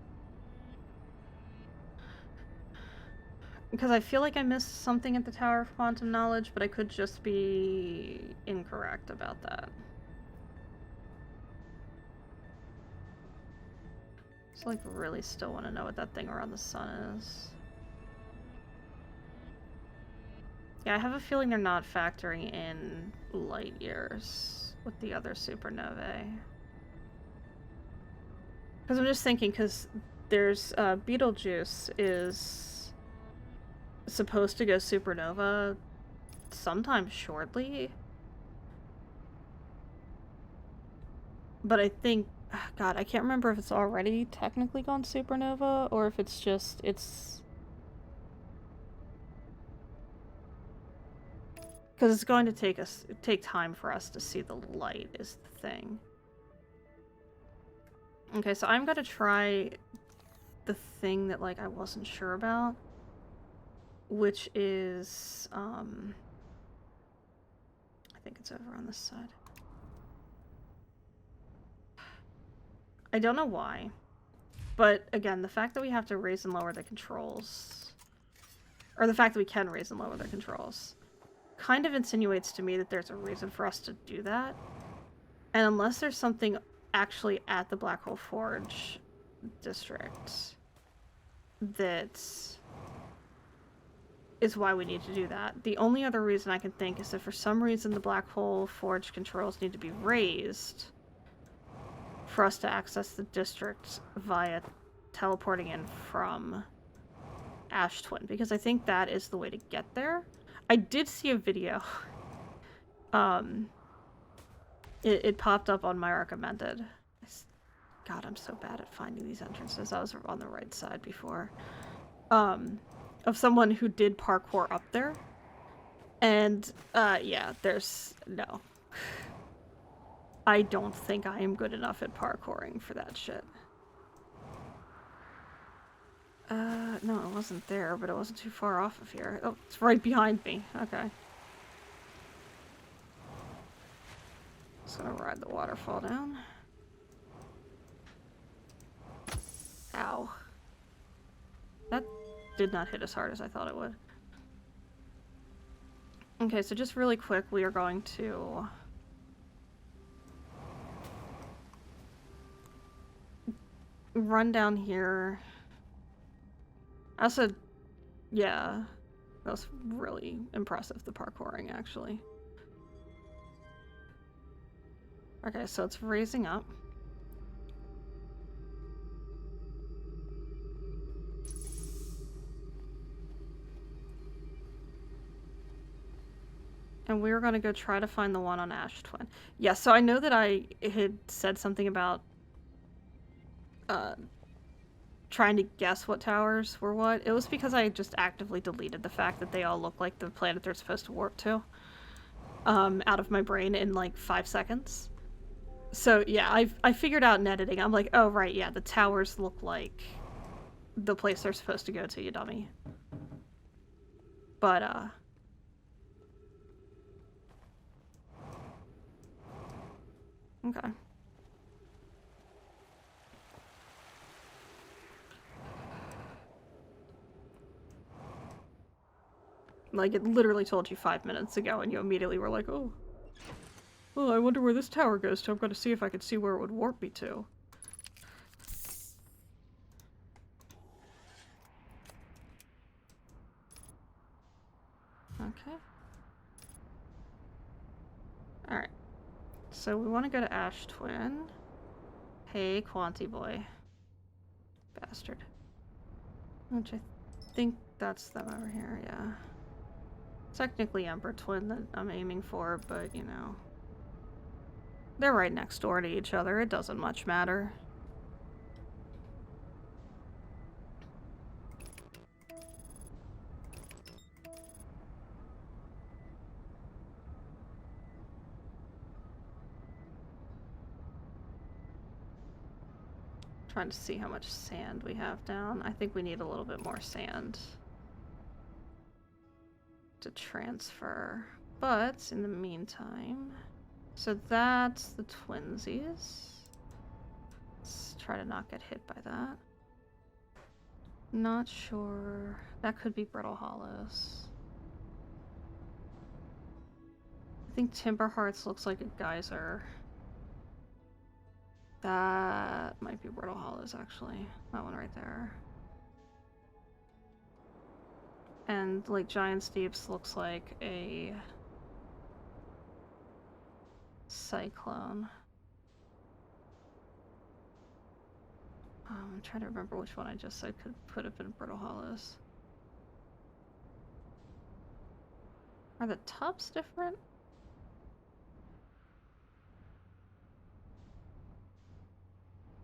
Because I feel like I missed something at the Tower of Quantum Knowledge, but I could just be incorrect about that. So, like, really still want to know what that thing around the sun is. Yeah, I have a feeling they're not factoring in light years with the other supernovae. Because I'm just thinking, because there's, Betelgeuse is supposed to go supernova sometime shortly. But I think, God, I can't remember if it's already technically gone supernova, or if it's just, because it's going to take time for us to see the light is the thing. Okay, so I'm gonna try the thing that, like, I wasn't sure about, which is, I think it's over on this side. I don't know why, but again, the fact that we have to raise and lower the controls, or the fact that we can raise and lower the controls, kind of insinuates to me that there's a reason for us to do that. And unless there's something actually at the Black Hole Forge district that is why we need to do that. The only other reason I can think is that for some reason the Black Hole Forge controls need to be raised for us to access the district via teleporting in from Ash Twin, because I think that is the way to get there. I did see a video. It popped up on my recommended. God, I'm so bad at finding these entrances. I was on the right side before. Of someone who did parkour up there. And, yeah, there's... no. I don't think I am good enough at parkouring for that shit. No, it wasn't there, but it wasn't too far off of here. Oh, it's right behind me. Okay. Just gonna ride the waterfall down. Ow. That did not hit as hard as I thought it would. Okay, so just really quick, we are going to... run down here. I said, yeah, that was really impressive, the parkouring, actually. Okay, so it's raising up. And we were going to go try to find the one on Ash Twin. Yeah, so I know that I had said something about trying to guess what towers were what. It was because I just actively deleted the fact that they all look like the planet they're supposed to warp to. out of my brain in like 5 seconds. So yeah, I figured out in editing. I'm like, oh right, yeah, the towers look like the place they're supposed to go to, you dummy. But okay. Like, it literally told you 5 minutes ago, and you immediately were like, oh. Oh, I wonder where this tower goes to. I'm gonna see if I could see where it would warp me to. Okay. Alright. So we want to go to Ash Twin. Hey, Quanti boy. Bastard. Which I think that's them over here, yeah. Technically Emperor Twin that I'm aiming for, but, you know. They're right next door to each other. It doesn't much matter. Trying to see how much sand we have down. I think we need a little bit more sand to transfer. But in the meantime, so that's the twinsies. Let's try to not get hit by that. Not sure. That could be Brittle Hollows. I think Timber Hearts looks like a geyser. That might be Brittle Hollows, actually. That one right there. And, like, Giant Steeps looks like a cyclone. I'm trying to remember which one I just said could have been Brittle Hollows. Are the tops different?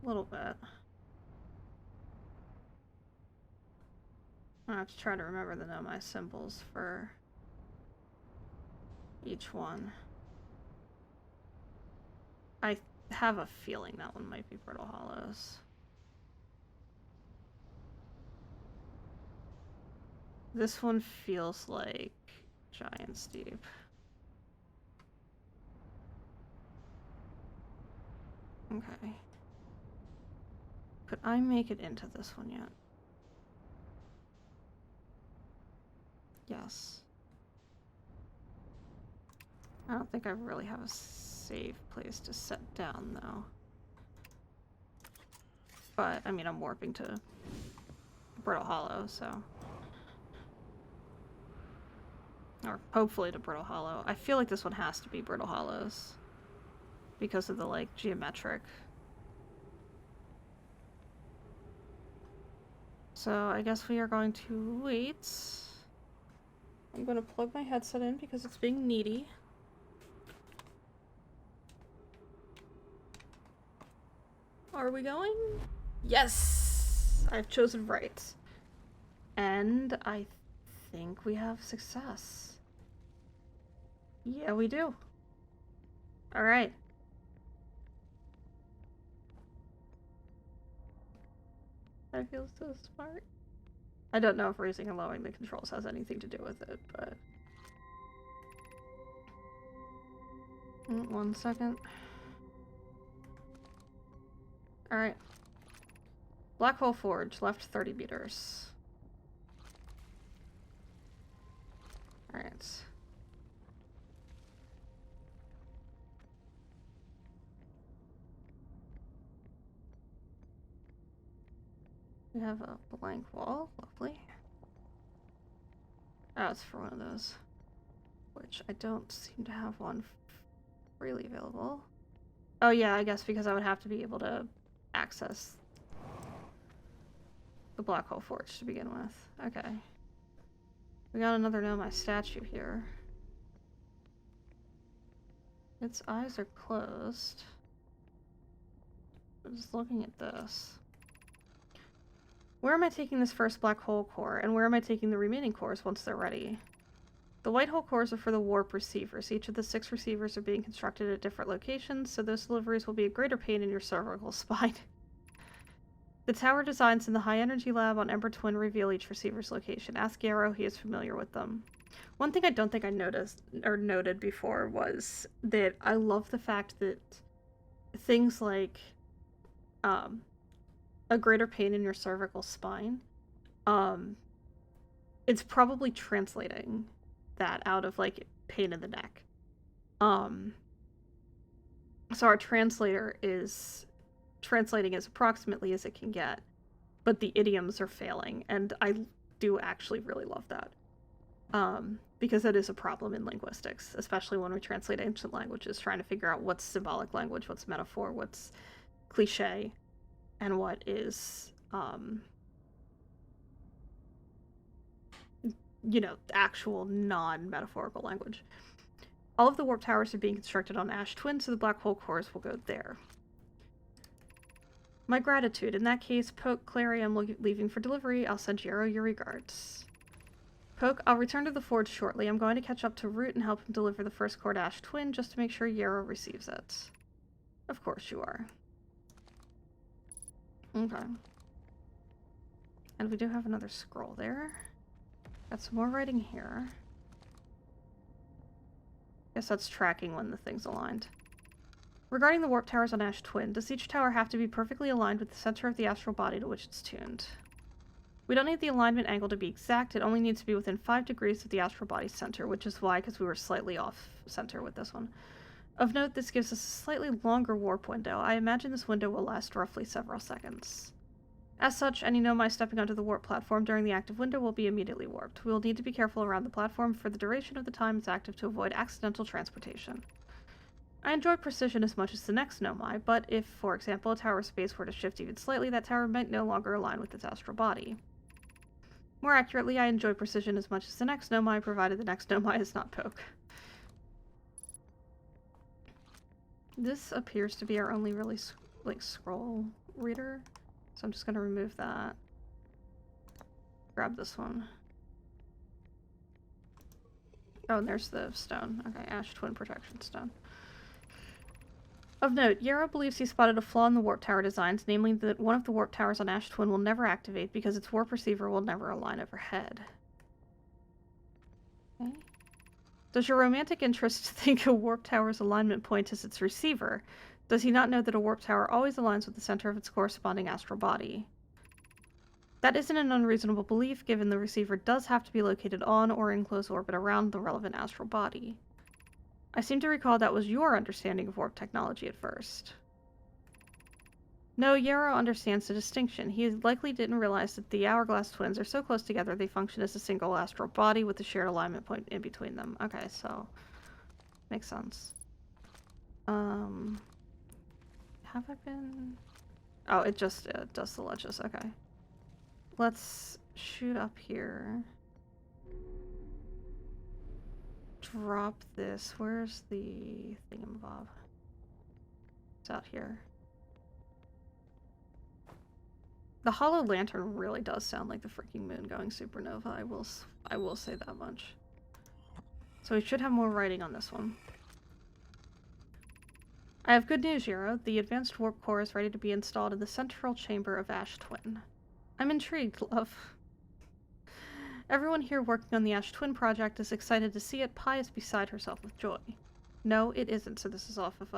A little bit. I have to try to remember the Nomai symbols for each one. I have a feeling that one might be Brittle Hollows. This one feels like Giant Steep. Okay. Could I make it into this one yet? Yes. I don't think I really have a safe place to set down, though. But, I mean, I'm warping to Brittle Hollow, so... Or hopefully to Brittle Hollow. I feel like this one has to be Brittle Hollows. Because of the, like, geometric. So, I guess we are going to wait. I'm going to plug my headset in because it's being needy. Are we going? Yes! I've chosen right. And I think we have success. Yeah, we do. Alright. I feel so smart. I don't know if raising and lowering the controls has anything to do with it, but... 1 second. Alright. Black Hole Forge, left 30 meters. Alright. We have a blank wall, lovely. Oh, it's for one of those. Which I don't seem to have one freely available. Oh yeah, I guess because I would have to be able to access the Black Hole Forge to begin with. Okay. We got another Nomai statue here. Its eyes are closed. I'm just looking at this. Where am I taking this first black hole core, and where am I taking the remaining cores once they're ready? The white hole cores are for the warp receivers. Each of the 6 receivers are being constructed at different locations, so those deliveries will be a greater pain in your cervical spine. The tower designs in the high-energy lab on Ember Twin reveal each receiver's location. Ask Yarrow, he is familiar with them. One thing I don't think I noticed or noted before was that I love the fact that things like a greater pain in your cervical spine, it's probably translating that out of like pain in the neck. So our translator is translating as approximately as it can get, but the idioms are failing, and I do actually really love that. Because it is a problem in linguistics, especially when we translate ancient languages, trying to figure out what's symbolic language, what's metaphor, what's cliche, and what is, you know, actual non-metaphorical language. All of the warp towers are being constructed on Ash Twin, so the black hole cores will go there. My gratitude. In that case, Poke, Clary, I'm leaving for delivery. I'll send Yarrow your regards. Poke, I'll return to the forge shortly. I'm going to catch up to Root and help him deliver the first core to Ash Twin just to make sure Yarrow receives it. Of course you are. Okay. And we do have another scroll there. Got some more writing here. Guess that's tracking when the thing's aligned. Regarding the warp towers on Ash Twin, does each tower have to be perfectly aligned with the center of the astral body to which it's tuned? We don't need the alignment angle to be exact, it only needs to be within 5 degrees of the astral body's center, which is why, because we were slightly off center with this one. Of note, this gives us a slightly longer warp window. I imagine this window will last roughly several seconds. As such, any Nomai stepping onto the warp platform during the active window will be immediately warped. We will need to be careful around the platform for the duration of the time it's active to avoid accidental transportation. I enjoy precision as much as the next Nomai, but if, for example, a tower's space were to shift even slightly, that tower might no longer align with its astral body. More accurately, I enjoy precision as much as the next Nomai, provided the next Nomai is not Poke. This appears to be our only really, like, scroll reader, so I'm just going to remove that. Grab this one. Oh, and there's the stone. Okay, Ash Twin Protection Stone. Of note, Yarrow believes he spotted a flaw in the warp tower designs, namely that one of the warp towers on Ash Twin will never activate because its warp receiver will never align overhead. Okay. Does your romantic interest think a warp tower's alignment point is its receiver? Does he not know that a warp tower always aligns with the center of its corresponding astral body? That isn't an unreasonable belief, given the receiver does have to be located on or in close orbit around the relevant astral body. I seem to recall that was your understanding of warp technology at first. No, Yarrow understands the distinction. He likely didn't realize that the Hourglass twins are so close together they function as a single astral body with a shared alignment point in between them. Okay, so makes sense. Have I been... Oh, it just does the ledges. Okay. Let's shoot up here. Drop this. Where's the thingamabob? It's out here. The hollow lantern really does sound like the freaking moon going supernova. I will say that much. So we should have more writing on this one. I have good news, Yarrow. The advanced warp core is ready to be installed in the central chamber of Ash Twin. I'm intrigued, love. Everyone here working on the Ash Twin project is excited to see it. Pi is beside herself with joy. No, it isn't, so this is off of,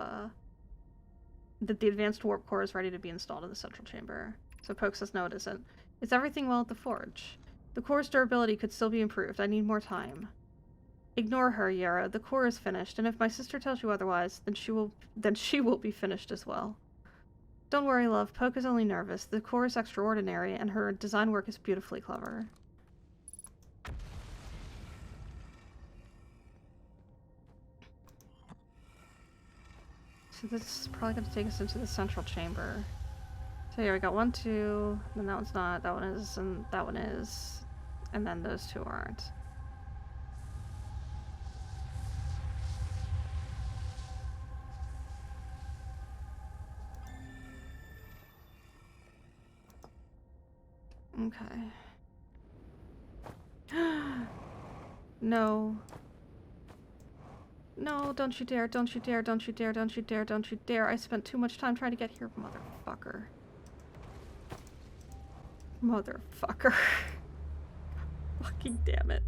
that the advanced warp core is ready to be installed in the central chamber. So Poke says no, it isn't. Is everything well at the forge? The core's durability could still be improved. I need more time. Ignore her, Yarrow. The core is finished, and if my sister tells you otherwise, then she will be finished as well. Don't worry, love. Poke is only nervous. The core is extraordinary, and her design work is beautifully clever. So this is probably going to take us into the central chamber. So here we got 1, 2, then that one's not, that one is, and that one is, and then those two aren't. Okay. No. No, don't you dare, don't you dare, don't you dare, don't you dare, don't you dare. I spent too much time trying to get here, motherfucker. Motherfucker. Fucking damn it.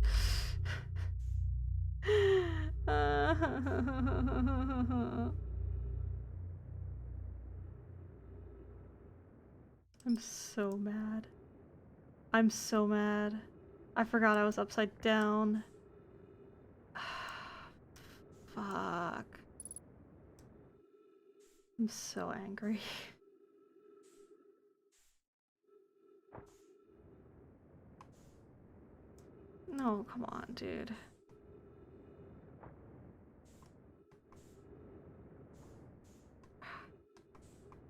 I'm so mad. I'm so mad. I forgot I was upside down. Fuck. I'm so angry. No, come on, dude.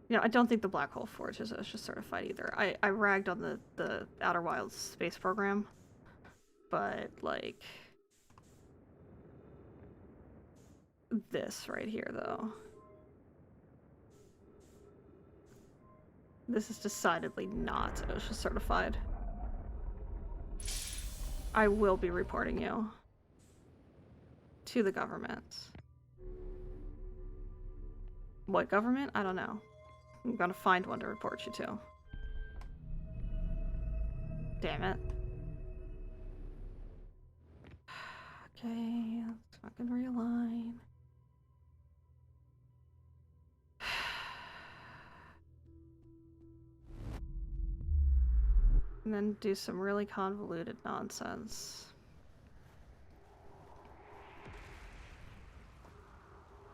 You know, I don't think the Black Hole Forge is just certified either. I ragged on the Outer Wilds space program, but like this right here though. This is decidedly not OSHA certified. I will be reporting you to the government. What government? I don't know. I'm gonna find one to report you to. Damn it. Okay, let's fucking realign. And then do some really convoluted nonsense.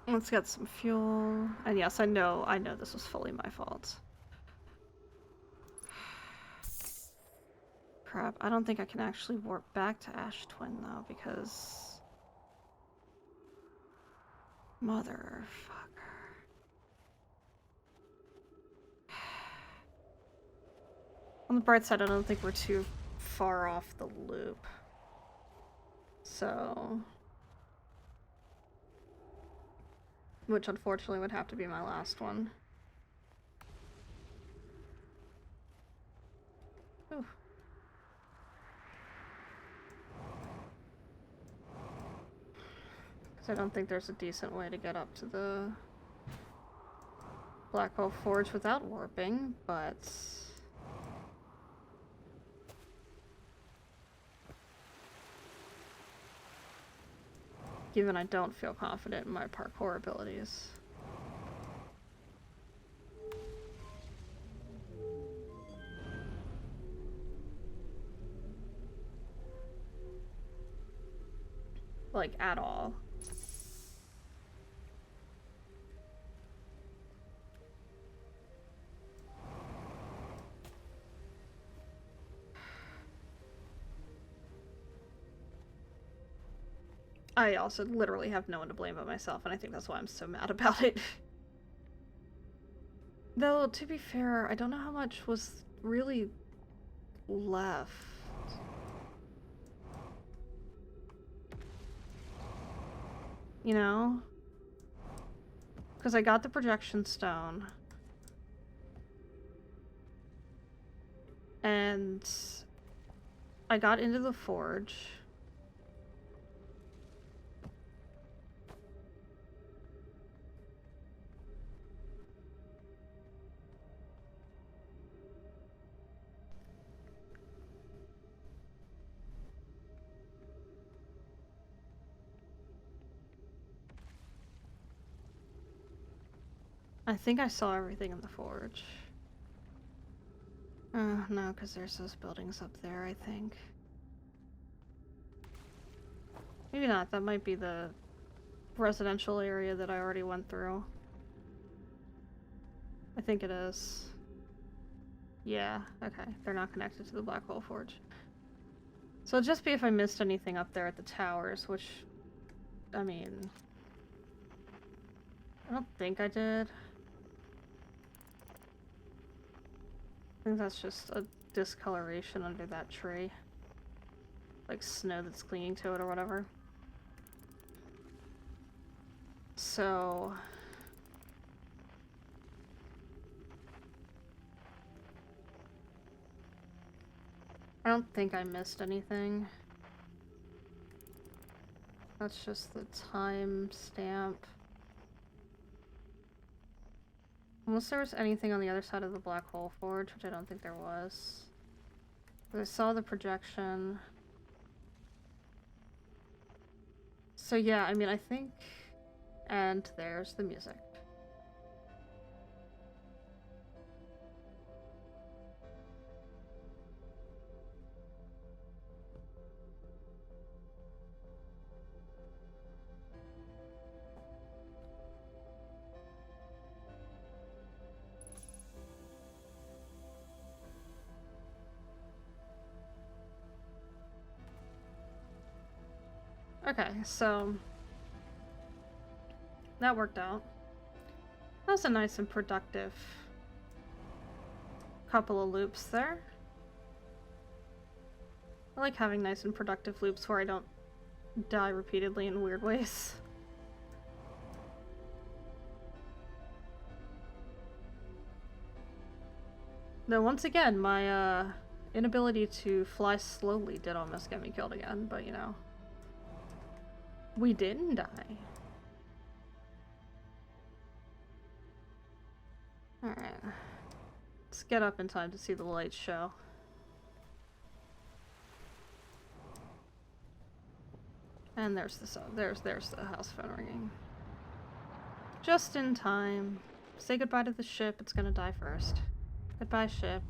Let's get some fuel. And yes, I know this was fully my fault. Crap, I don't think I can actually warp back to Ash Twin though, because... Motherfucker. On the bright side, I don't think we're too far off the loop. So... Which unfortunately would have to be my last one. Ooh. Because I don't think there's a decent way to get up to the Black Hole Forge without warping, but... Given I don't feel confident in my parkour abilities. Like, at all. I also literally have no one to blame but myself, and I think that's why I'm so mad about it. Though, to be fair, I don't know how much was really left. You know? Because I got the projection stone. And I got into the forge. I think I saw everything in the forge. No, because there's those buildings up there, I think. Maybe not, that might be the residential area that I already went through. I think it is. Yeah, okay, they're not connected to the Black Hole Forge. So it'll just be if I missed anything up there at the towers, which, I mean... I don't think I did. I think that's just a discoloration under that tree. Like snow that's clinging to it or whatever. So... I don't think I missed anything. That's just the time stamp. Unless there was anything on the other side of the black hole forge, which I don't think there was. I saw the projection. So yeah, I mean, I think... And there's the music. Okay, so... that worked out. That was a nice and productive couple of loops there. I like having nice and productive loops where I don't die repeatedly in weird ways. Though once again, my inability to fly slowly did almost get me killed again, but you know. We didn't die. Alright. Let's get up in time to see the light show. And there's the house phone ringing. Just in time. Say goodbye to the ship, it's gonna die first. Goodbye, ship.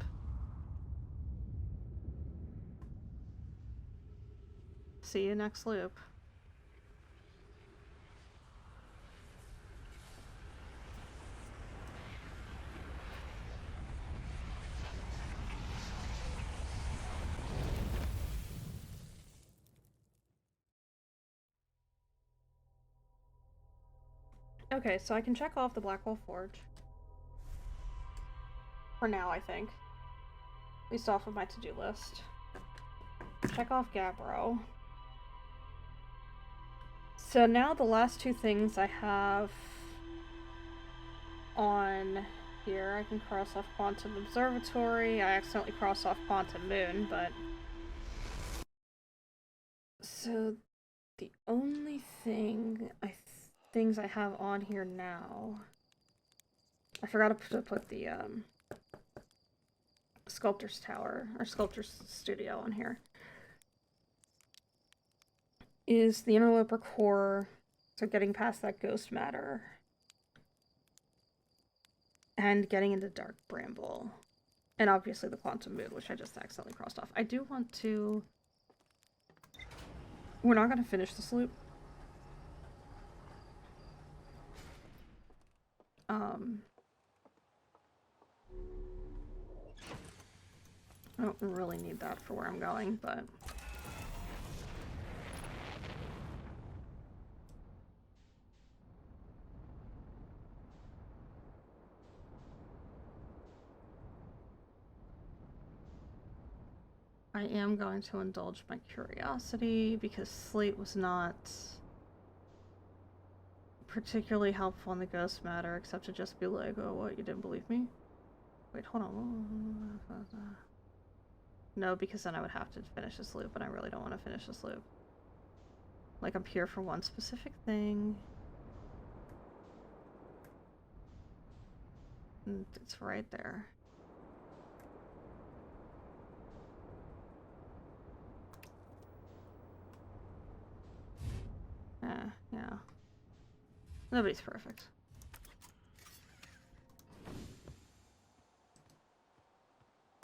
See you next loop. Okay, so I can check off the Blackwell Forge. For now, I think. At least off of my to-do list. Check off Gabbro. So now the last two things I have on here, I can cross off Quantum Observatory. I accidentally crossed off Quantum Moon, but... So the only thing things I have on here now... I forgot to put the Sculptor's Tower, or Sculptor's Studio on here. Is the Interloper Core, so getting past that ghost matter. And getting into Dark Bramble. And obviously the Quantum Moon, which I just accidentally crossed off. I do want to... We're not going to finish this loop. I don't really need that for where I'm going, but... I am going to indulge my curiosity, because Slate was not particularly helpful in the ghost matter, except to just be like, oh, what, you didn't believe me? Wait, hold on. No, because then I would have to finish this loop, and I really don't want to finish this loop. Like, I'm here for one specific thing. And it's right there. Yeah. Nobody's perfect.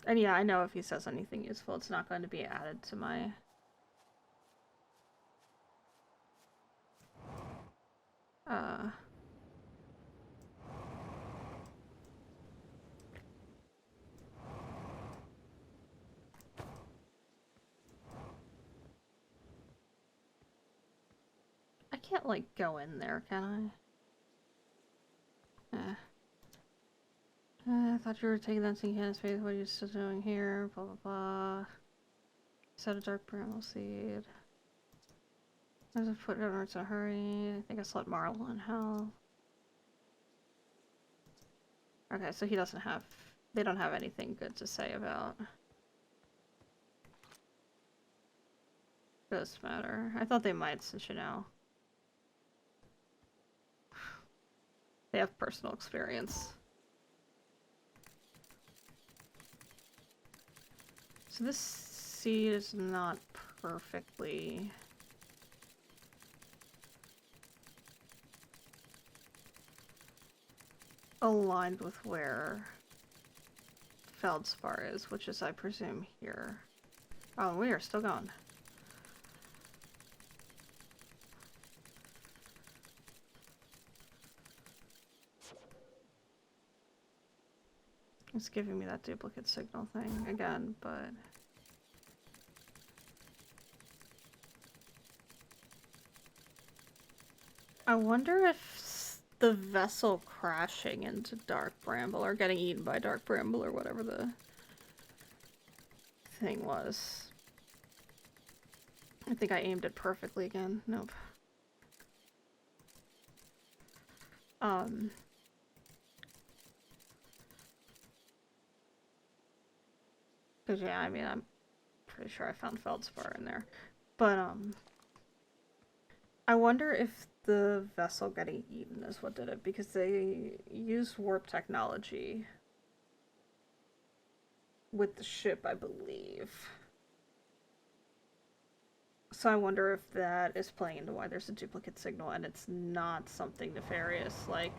And yeah, I know if he says anything useful, it's not going to be added to my... I can't, like, go in there, can I? I thought you were taking that sinking hand space. What are you still doing here? Blah, blah, blah. Set a Dark Bramble seed. There's a foot over, it's in a hurry. I think I slept Marl in hell. Okay, so he doesn't have... They don't have anything good to say about ghost matter. I thought they might, since you know. They have personal experience. So this seed is not perfectly... aligned with where feldspar is, which is, I presume, here. Oh, we are still going. It's giving me that duplicate signal thing again, but... I wonder if the vessel crashing into Dark Bramble, or getting eaten by Dark Bramble, or whatever the thing was. I think I aimed it perfectly again. Nope. Cause yeah, I mean, I'm pretty sure I found feldspar in there. But, I wonder if the vessel getting eaten is what did it, because they used warp technology with the ship, I believe. So I wonder if that is playing into why there's a duplicate signal and it's not something nefarious like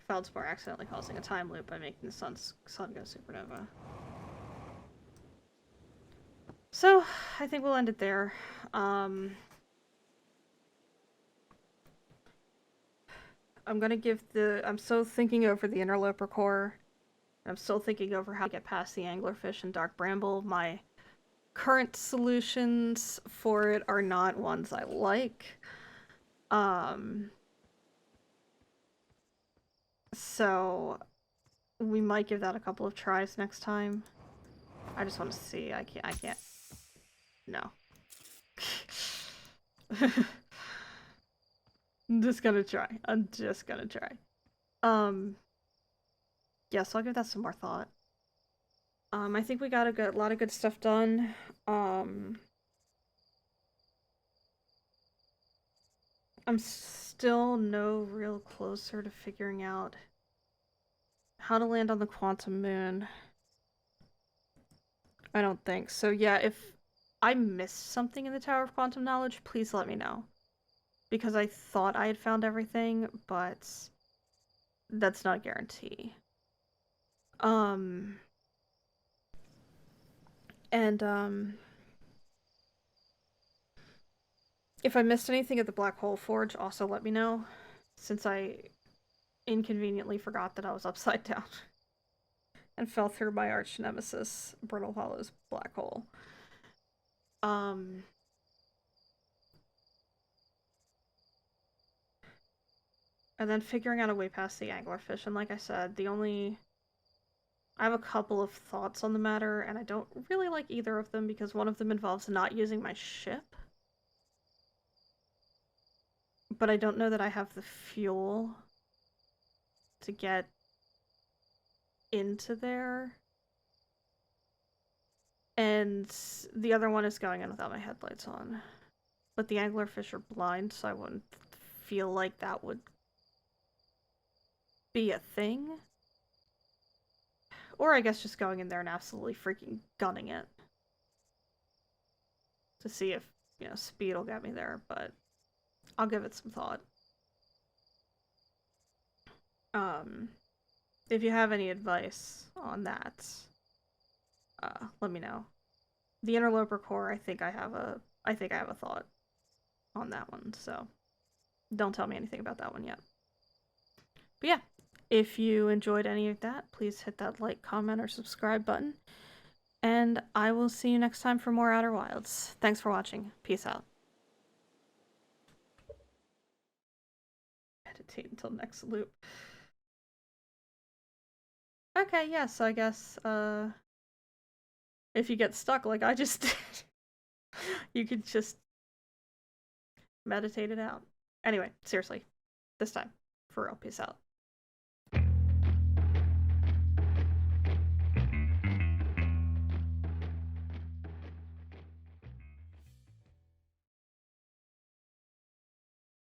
feldspar accidentally causing a time loop by making the sun go supernova. So I think we'll end it there. I'm gonna give I'm still thinking over the interloper core. I'm still thinking over how to get past the anglerfish and Dark Bramble. My current solutions for it are not ones I like. So we might give that a couple of tries next time. I just want to see. I can't. No. I'm just gonna try. I'm just gonna try. Yeah, so I'll give that some more thought. I think we got a lot of good stuff done. I'm still no real closer to figuring out how to land on the quantum moon. I don't think. So yeah, if I missed something in the Tower of Quantum Knowledge, please let me know. Because I thought I had found everything, but that's not a guarantee. If I missed anything at the Black Hole Forge, also let me know, since I inconveniently forgot that I was upside down and fell through my arch nemesis, Brittle Hollow's black hole. And then figuring out a way past the anglerfish, and like I said, I have a couple of thoughts on the matter, and I don't really like either of them because one of them involves not using my ship. But I don't know that I have the fuel to get into there. And the other one is going in without my headlights on. But the anglerfish are blind, so I wouldn't feel like that would be a thing. Or I guess just going in there and absolutely freaking gunning it. To see if, you know, speed will get me there, but I'll give it some thought. If you have any advice on that, let me know. The interloper core, I think I have a thought on that one, so don't tell me anything about that one yet. But yeah, if you enjoyed any of that, please hit that like, comment, or subscribe button. And I will see you next time for more Outer Wilds. Thanks for watching. Peace out. Meditate until next loop. Okay, yeah, so I guess, if you get stuck like I just did, you could just meditate it out. Anyway, seriously, this time. For real, peace out.